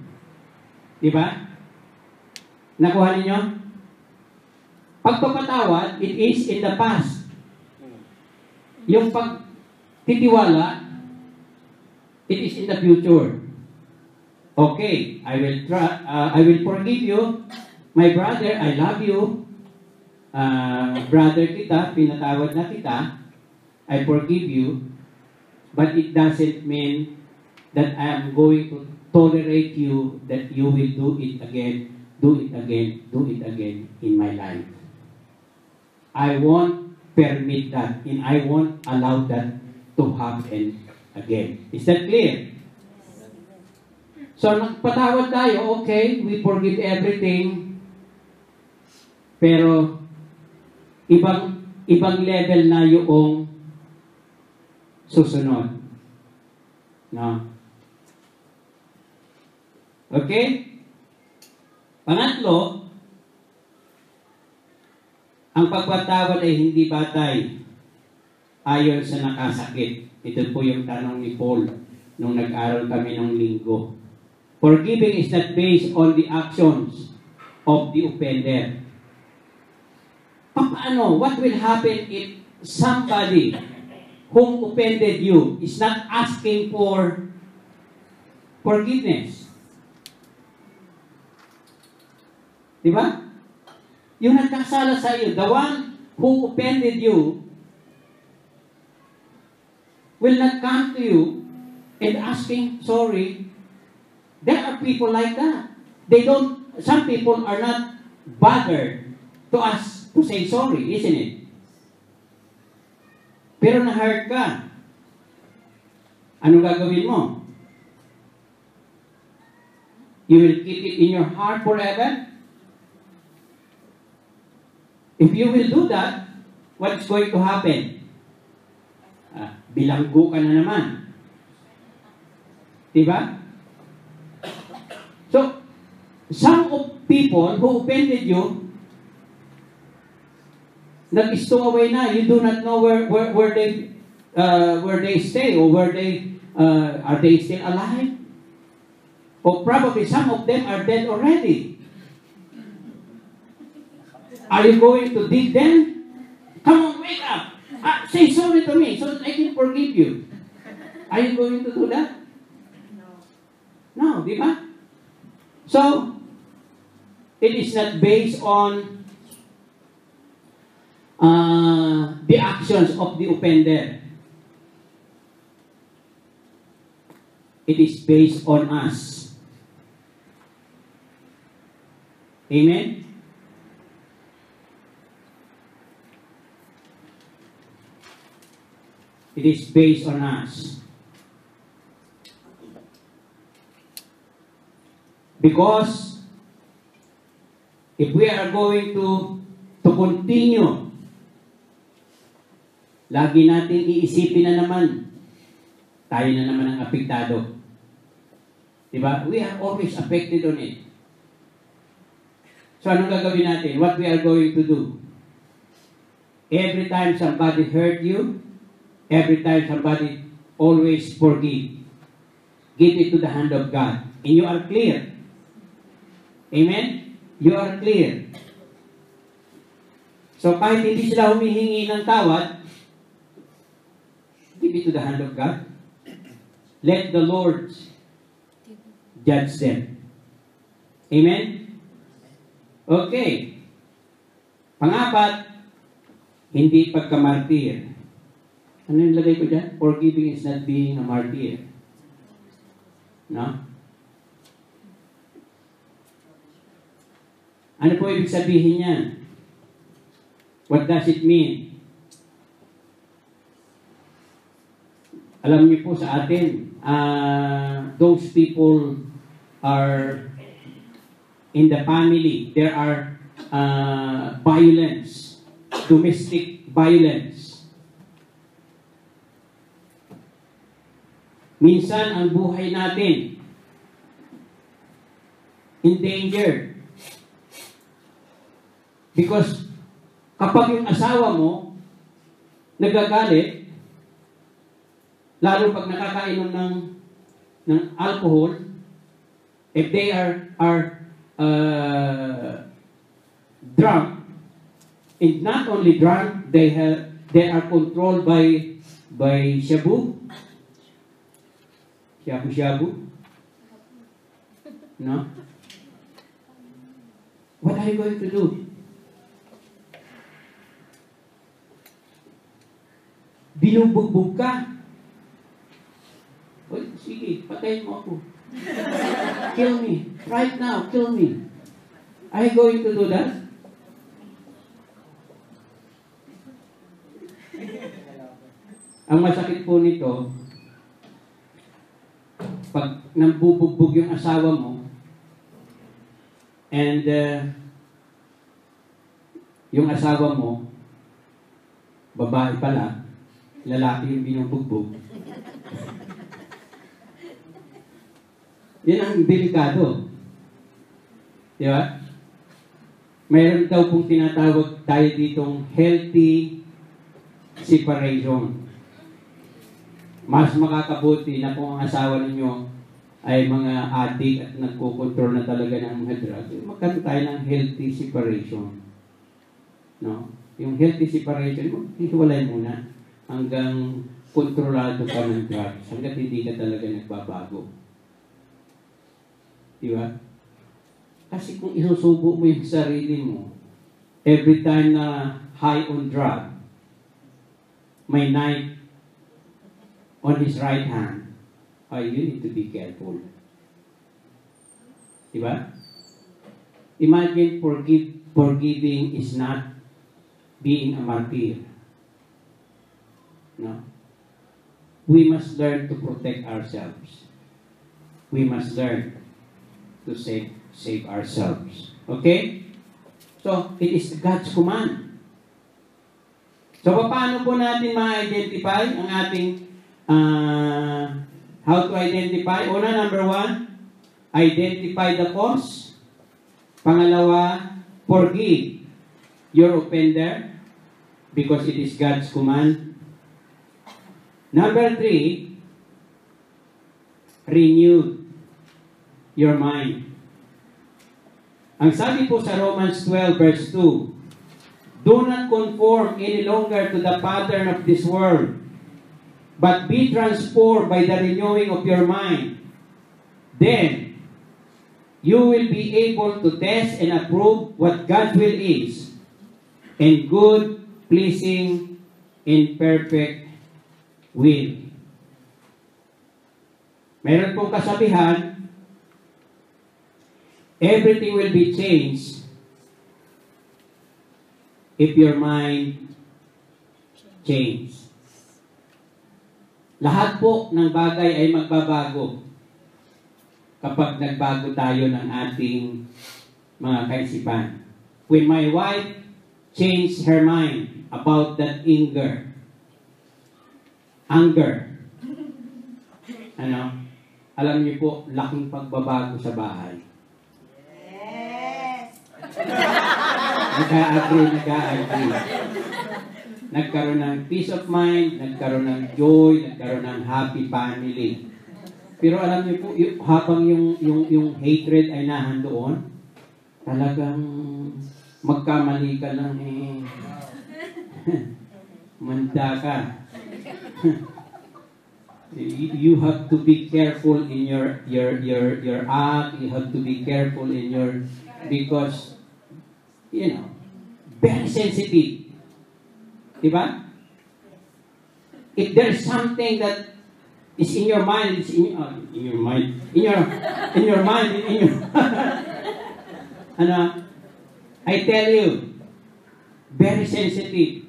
Diba? Nakuha ninyo? Pagpapatawad, it is in the past. Yung pagtitiwala, it is in the future. Okay, I will forgive you. My brother, I love you. Brother kita, pinatawad na kita. I forgive you. But it doesn't mean that I am going to tolerate you, that you will do it again in my life. I won't permit that, and I won't allow that to happen again. Is that clear? So, nagpatawad tayo, okay, we forgive everything, pero ibang level na yung susunod. No? Okay? Pangatlo, ang pagpatawad ay hindi batay ayon sa nakasakit. Ito po yung tanong ni Paul nung nag-aral kami ng linggo. Forgiving is not based on the actions of the offender. Paano? What will happen if somebody whom offended you is not asking for forgiveness? Diba? Yung nagkasala sa iyo, the one who offended you will not come to you and asking sorry. There are people like that. Some people are not bothered to ask, to say sorry, isn't it? Pero na-hurt ka. Anong gagawin mo? You will keep it in your heart forever? If you will do that, what's going to happen? Bilanggo ka na naman. Diba? So, some of people who offended you, nag-stow away na. You do not know where they stay, or where they are they still alive? Or probably some of them are dead already. Are you going to dig them? Come on, wake up. Say sorry to me so that I can forgive you. Are you going to do that? No, di ba? So, it is not based on the actions of the offender. It is based on us. Amen? It is based on us. Because if we are going to continue, lagi natin iisipin na naman, tayo na naman ang apektado. Diba? We are always affected on it. So, anong gagawin natin? What we are going to do? Every time somebody hurt you, every time somebody always forgive. Give it to the hand of God. And you are clear. Amen? You are clear. So, kahit hindi sila humihingi ng tawad, give it to the hand of God. Let the Lord judge them. Amen? Okay. Pang-apat, hindi pagka-martyr. Ano yung lagay ko dyan? Forgiving is not being a martyr. No? Ano po ibig sabihin yan? What does it mean? Alam niyo po sa atin, those people are in the family. There are violence, domestic violence. Minsan ang buhay natin endangered. Because kapag yung asawa mo nagagalit, lalo pag nakakainom ng alcohol, if they are drunk, and not only drunk, they are controlled by shabu, no? What are you going to do? Binubugbog ka. Oy, sige, patayin mo ako. Kill me. Right now, kill me. Are you going to do that? Ang masakit po nito, pag nambubugbog yung asawa mo, and yung asawa mo, babae pala, lalaki yung binubugbog. Yan ang delikado. Di ba? Mayroon daw pong tinatawag tayo ditong healthy separation. Mas makakabuti na kung ang asawa ninyo ay mga addict at nagkokontrol na talaga ng mga drugs, magkaroon tayo ng healthy separation. No? Yung healthy separation, hiwalay muna hanggang kontrolado ka ng drugs, hanggang hindi ka talaga nagbabago. Diba? Kasi kung isusubo mo yung sarili mo, every time na high on drug, may knife on his right hand, you need to be careful. Diba? Imagine forgiving is not being a martyr. No? We must learn to protect ourselves. We must learn to save ourselves. Okay? So, it is God's command. So, paano po natin ma-identify ang ating how to identify? Una, number 1, identify the cause. Pangalawa, forgive your offender because it is God's command. Number 3, renew your mind. Ang sabi po sa Romans 12 verse 2, do not conform any longer to the pattern of this world, but be transformed by the renewing of your mind. Then, you will be able to test and approve what God's will is, and good, pleasing, and perfect will. Meron pong kasabihan, everything will be changed if your mind changes. Lahat po ng bagay ay magbabago kapag nagbago tayo ng ating mga kaisipan. When my wife changed her mind about that anger, alam niyo po, laking pagbabago sa bahay. Yes. Nag-agree. Nagkaroon ng peace of mind, nagkaroon ng joy, nagkaroon ng happy family. Pero alam niyo po, habang yung hatred ay nahandoon, talagang magkamali ka lang manda ka. You have to be careful in your act. You have to be careful in your, because very sensitive. Diba? If there's something that is in your mind, it's in your mind, I tell you, very sensitive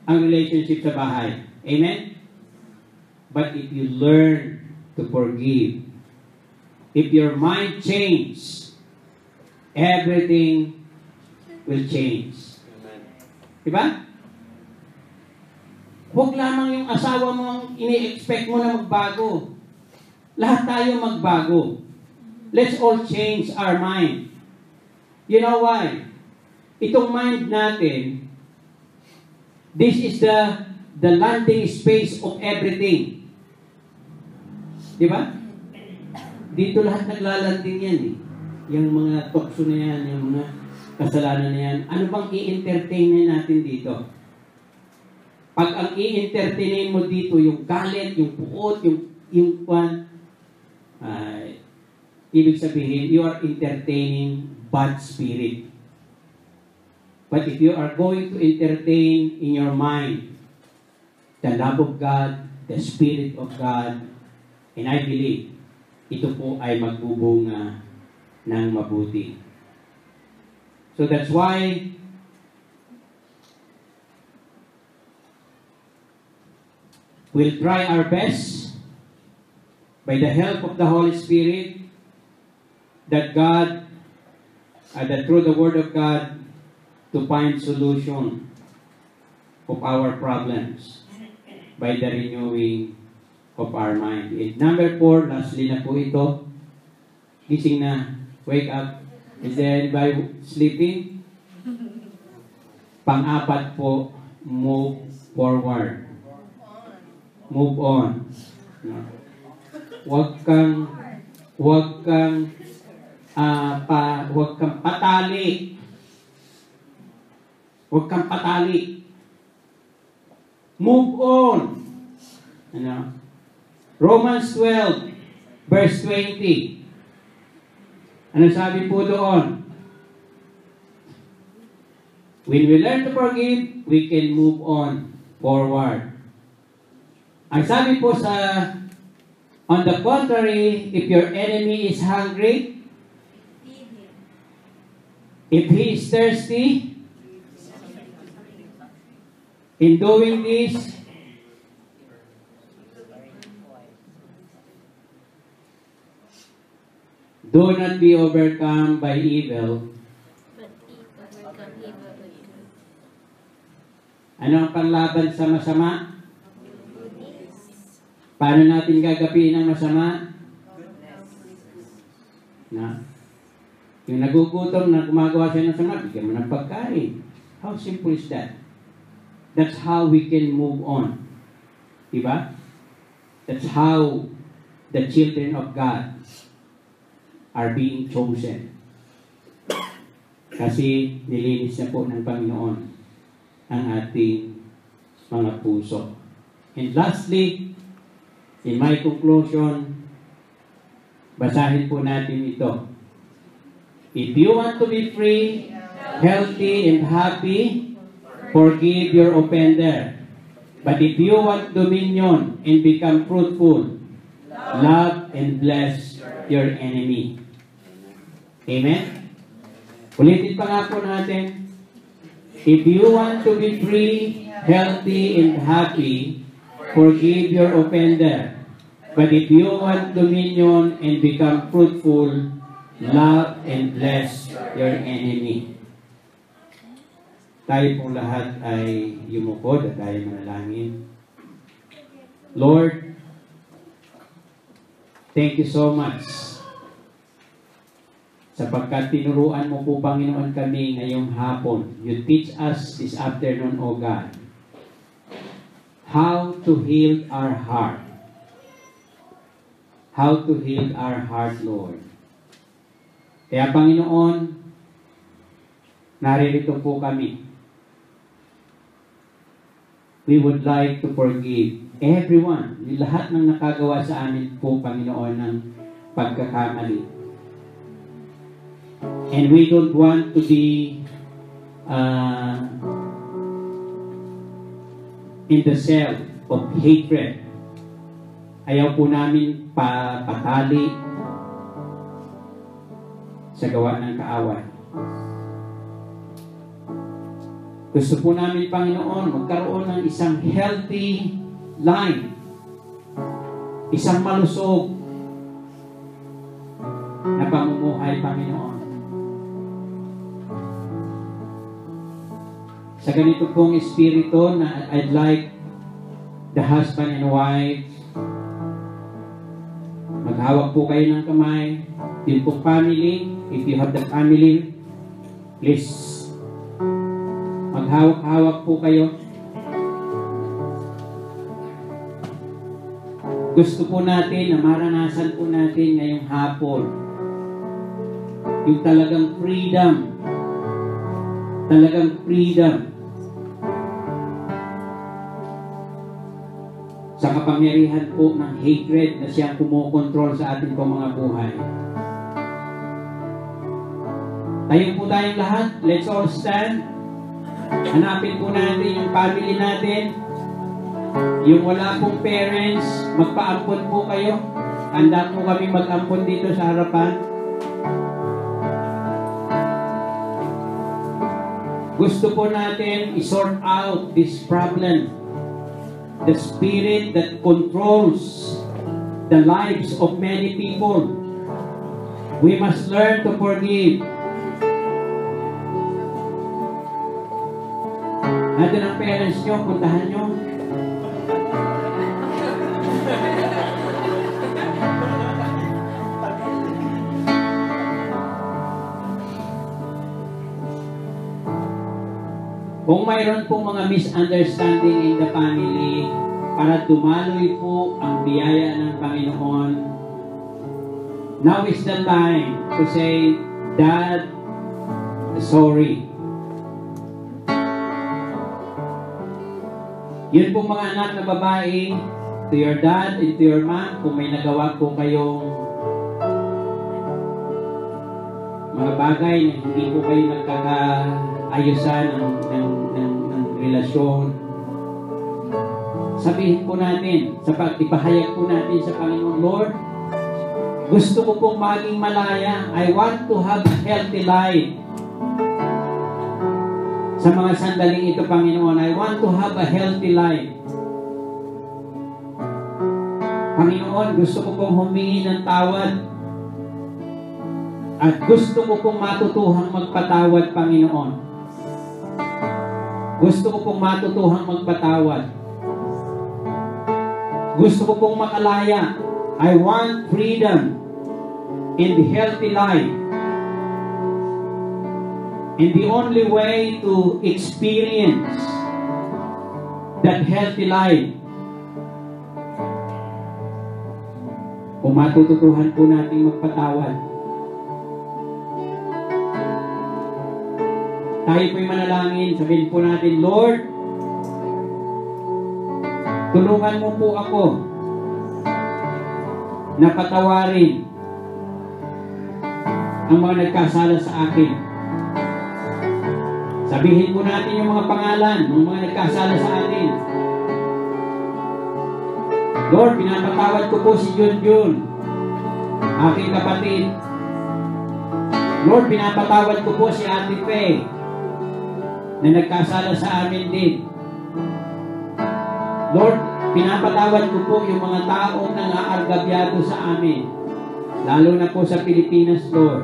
ang relationship sa bahay. Amen? But if you learn to forgive, if your mind changes, everything will change. Amen. Diba? Huwag lamang yung asawa mo ang ini-expect mo na magbago. Lahat tayo magbago. Let's all change our mind. You know why? Itong mind natin, this is the landing space of everything. Diba? Dito lahat naglalanding yan eh. Yung mga tokso na yan, yung mga kasalanan na yan. Ano bang i-entertain natin dito? Pag ang i-entertain mo dito, yung galit, yung puot, yung ibig sabihin, you are entertaining bad spirit. But if you are going to entertain in your mind the love of God, the Spirit of God, and I believe, ito po ay magbubunga ng mabuti. So that's why we'll try our best by the help of the Holy Spirit that through the Word of God to find solution of our problems by the renewing of our mind. And number 4, lastly na po ito, gising na, wake up. Is there anybody sleeping? Pang-apat po, move forward. Move on. No. Huwag kang patali. Huwag kang patali. Move on. Romans 12, verse 20. Ano sabi po doon? When we learn to forgive, we can move on forward. Ang sabi po on the contrary, if your enemy is hungry, if he is thirsty, in doing this, do not be overcome by evil. Overcome evil with good. Ano ang panlaban sa masama? Paano natin gagapiin ang masama? Yung nagugutom na gumagawa siya ng sama, bigyan mo ng pagkain. How simple is that? That's how we can move on. Diba? That's how the children of God are being chosen. Kasi nilinis na po ng Panginoon ang ating mga puso. And lastly, in my conclusion, basahin po natin ito. If you want to be free, healthy, and happy, forgive your offender. But if you want dominion and become fruitful, love and bless your enemy. Amen? Ulitin pa nga po natin. If you want to be free, healthy, and happy, forgive your offender. But if you want dominion and become fruitful, love and bless your enemy. Tayo pong lahat ay yumuko at tayo manalangin. Lord, thank you so much sapagkat tinuruan mo po, Panginoon, kami ngayong hapon. You teach us this afternoon, O God, how to heal our heart. How to heal our heart, Lord. Kaya, Panginoon, naririto po kami. We would like to forgive everyone, lahat ng nakagawa sa amin po, Panginoon, ng pagkakamali. And we don't want to be in the cell of hatred. Ayaw po namin patali sa gawa ng kaaway. Gusto po namin, Panginoon, magkaroon ng isang healthy line, isang malusog na pamumuhay, Panginoon. Sa ganito pong espiritu na I'd like the husband and wife, maghawak po kayo ng kamay. Yung po family, if you have the family, please maghawak-hawak po kayo. Gusto po natin na maranasan po natin ngayong hapon yung talagang freedom. Talagang freedom sa kapangyarihan po ng hatred na siyang kumokontrol sa ating pong mga buhay. Tayo po tayong lahat. Let's all stand. Hanapin po natin yung family natin. Yung wala pong parents, magpaampon po kayo. Handa po kami mag-ampon dito sa harapan. Gusto po natin i-sort out this problem. The spirit that controls the lives of many people. We must learn to forgive. Natin ang parents nyo, puntahan nyo. Kung mayroon pong mga misunderstanding in the family, para dumaloy po ang biyaya ng Panginoon, now is the time to say, Dad, sorry. Yun pong mga anak na babae, to your dad and to your mom, kung may nagawa po kayong mga bagay na hindi po kayo nagkakaayusan ng relasyon, sabihin po natin, ipahayag po natin sa Panginoon, Lord, gusto ko pong maging malaya. I want to have a healthy life. Sa mga sandaling ito, Panginoon, I want to have a healthy life. Panginoon, gusto ko pong humingi ng tawad. At gusto ko pong matutuhang magpatawad, Panginoon. Gusto ko pong matutuhang magpatawad. Gusto ko pong makalaya. I want freedom in the healthy life. And the only way to experience that healthy life, kung matututuhan po natin magpatawad. Tayo po'y manalangin, sabihin po natin, Lord, tulungan mo po ako na patawarin ang mga nagkasala sa akin. Sabihin po natin yung mga pangalan ng mga nagkasala sa atin. Lord, pinapatawad ko po si Junjun, aking kapatid. Lord, pinapatawad ko po si Ate Faye, na nagkasala sa amin din. Lord, pinapatawad ko po yung mga taong nang-aargabyado sa amin, lalo na po sa Pilipinas, Lord.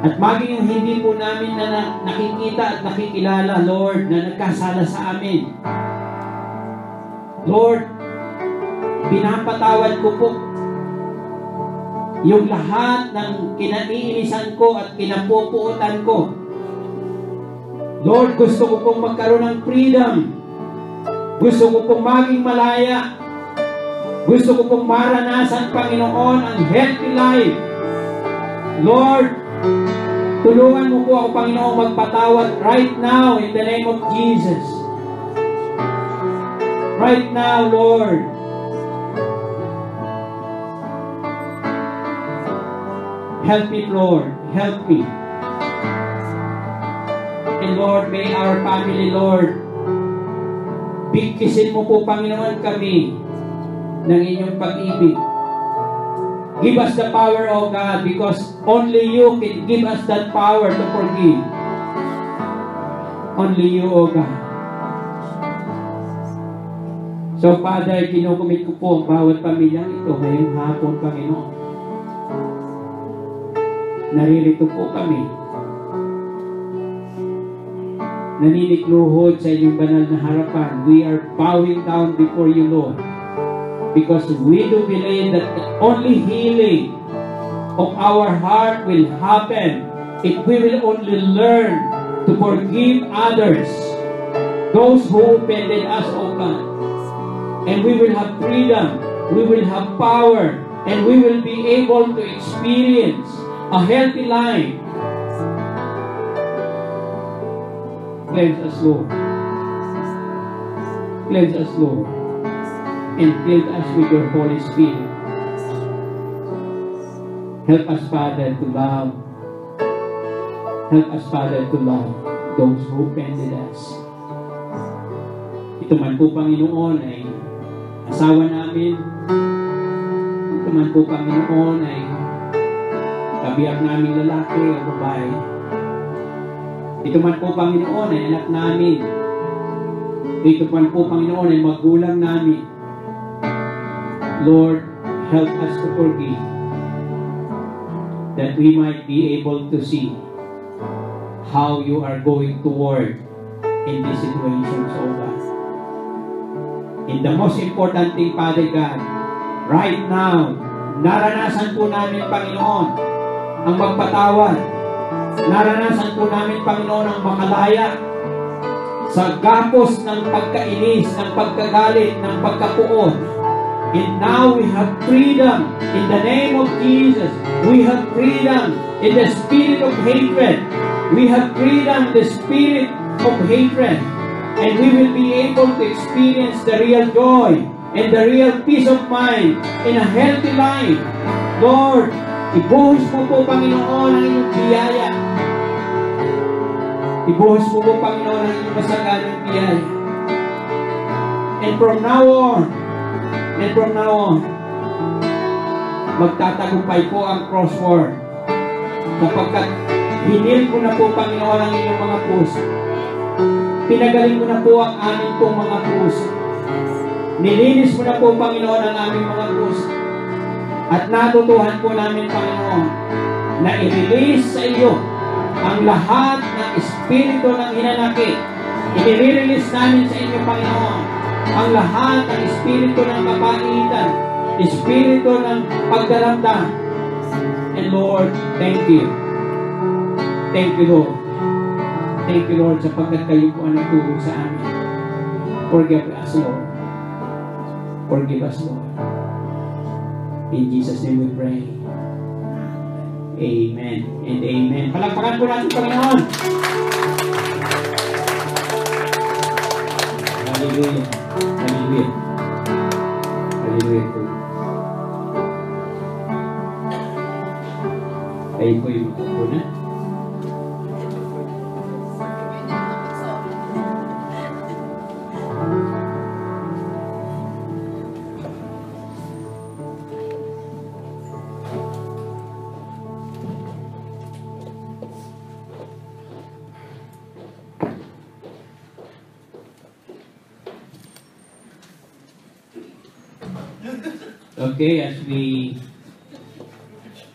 At maging yung hindi po namin na nakikita at nakikilala, Lord, na nagkasala sa amin. Lord, pinapatawad ko po yung lahat ng kinaiinisan ko at kinapupuutan ko. Lord, gusto ko pong magkaroon ng freedom. Gusto ko pong maging malaya. Gusto ko pong maranasan, Panginoon, ang healthy life. Lord, tulungan mo po ako, Panginoon, magpatawad right now in the name of Jesus. Right now, Lord. Help me, Lord. Help me. And Lord, may our family, Lord, bigkisin mo po, Panginoon, kami ng inyong pag-ibig. Give us the power, O God, because only you can give us that power to forgive. Only you, O God. So, Father, kinukumit ko po ang bawat pamilyang ito ngayong hapon, Panginoon. Naririto po kami. Naninikluhod sa inyong banal na harapan. We are bowing down before you, Lord. Because we do believe that the only healing of our heart will happen if we will only learn to forgive others, those who offended us, O God. And we will have freedom, we will have power, and we will be able to experience a healthy life. Cleanse us, Lord. Cleanse us, Lord. And fill us with your Holy Spirit. Help us, Father, to love. Help us, Father, to love those who offended us. Ito man po, Panginoon, ay asawa namin. Ito man po, Panginoon, ay kabiyak naming lalaki o babae. Ito man po, Panginoon, ay anak namin. Ito man po, Panginoon, ay magulang namin. Lord, help us to forgive, that we might be able to see how you are going to work in these situations, O God. And the most important thing, Father God, right now, naranasan po namin, Panginoon, ang magpatawad. Naranasan po namin, Panginoon, ang makalaya sa gapos ng pagkainis, ng pagkagalit, ng pagkapuon. And now we have freedom in the name of Jesus. We have freedom in the spirit of hatred. We have freedom in the spirit of hatred. And we will be able to experience the real joy and the real peace of mind in a healthy life. Lord, ibuhos mo po, Panginoon, ang inyong biyaya. Ibuhos mo po, Panginoon, ang inyong masaganang biyaya. And from now on, magtatagumpay po ang crossword. Kapagkat hinil ko na po, Panginoon, ang inyong mga puso. Pinagaling mo na po ang aming pong mga puso. Nilinis mo na po, Panginoon, ang aming mga puso. At natutuhan po namin, Panginoon, na i-release sa iyo ang lahat ng espiritu ng hinanakit. I-release namin sa inyo, Panginoon, ang lahat ng espiritu ng kapaitan, espiritu ng pagdaramdam. And Lord, thank you. Thank you, Lord. Thank you, Lord, sapagkat kayo po ang nagturo sa amin. Forgive us, Lord. Forgive us, Lord. In Jesus' name we pray. Amen and amen. Palakpakan po natin, Panginoon. Hallelujah. Hallelujah. Hallelujah. Kayo po yung makapuna. Okay, as we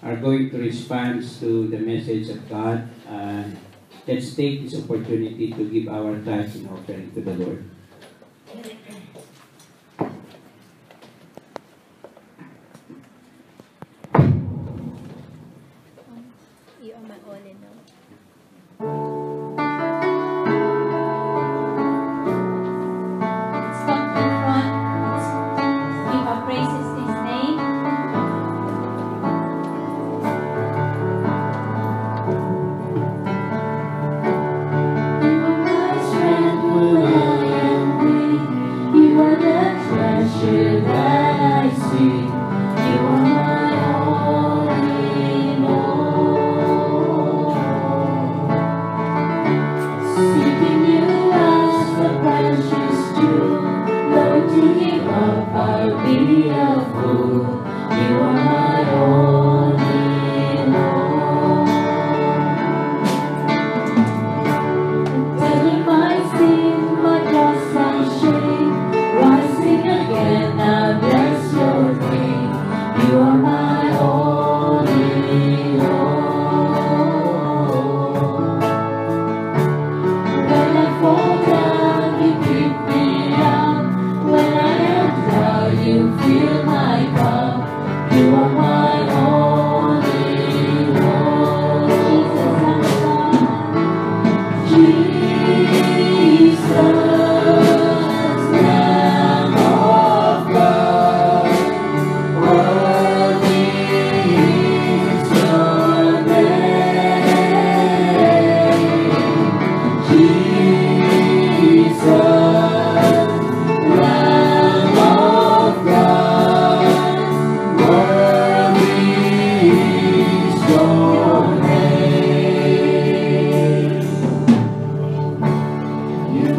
are going to respond to the message of God, let's take this opportunity to give our tithes and offering to the Lord.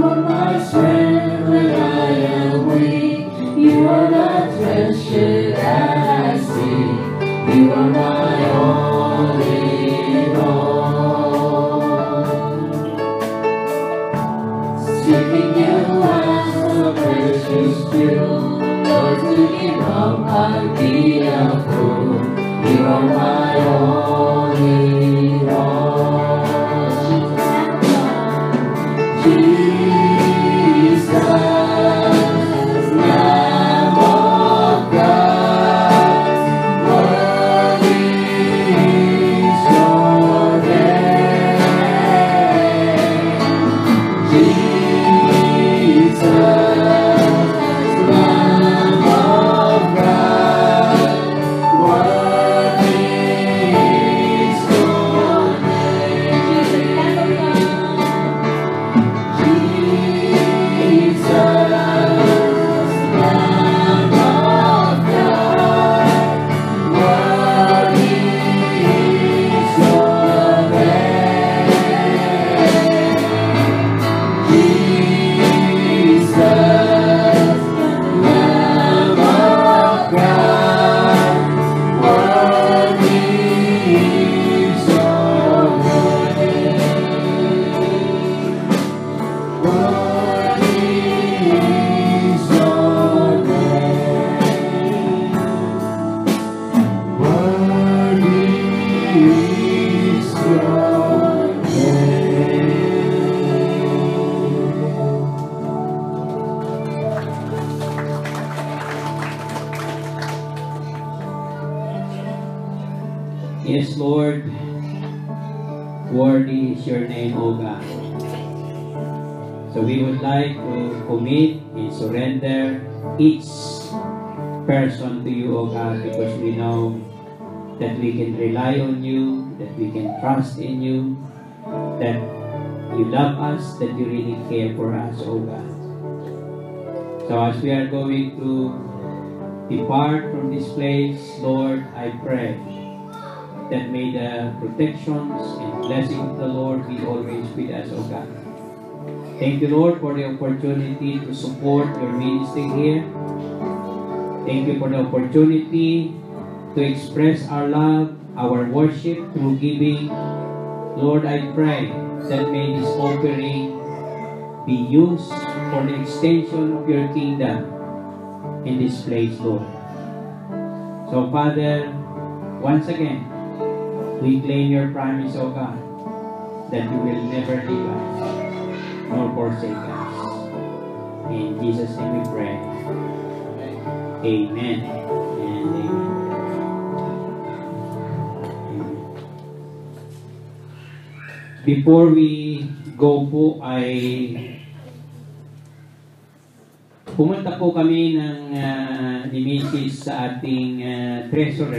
are my strength when I am weak. You are the treasure that I see. You are my all in all. Seeking you as a precious jewel, Lord, to give up I'd be a fool. You are my all in all. Jesus, Lamb of God, worthy is your name. Jesus, Lamb of God, worthy is your name. Jesus, Lamb of God, worthy is your name. Jesus, Lamb of God, worthy is your name. Worthy is your name. Worthy is your name. Yes, Lord. Worthy is your name, O God. So we would like to commit and surrender each person to you, O God, because we know that we can rely on you, that we can trust in you, that you love us, that you really care for us, O God. So as we are going to depart from this place, Lord, I pray that may the protections and blessing of the Lord be always with us, O God. Thank you, Lord, for the opportunity to support your ministry here. Thank you for the opportunity to express our love, our worship through giving. Lord, I pray that may this offering be used for the extension of your kingdom in this place, Lord. So, Father, once again, we claim your promise, O God, that you will never leave us nor forsake us. In Jesus' name we pray. Amen and amen. Before we go po ay pumunta po kami ng ni Mrs. sa ating treasurer.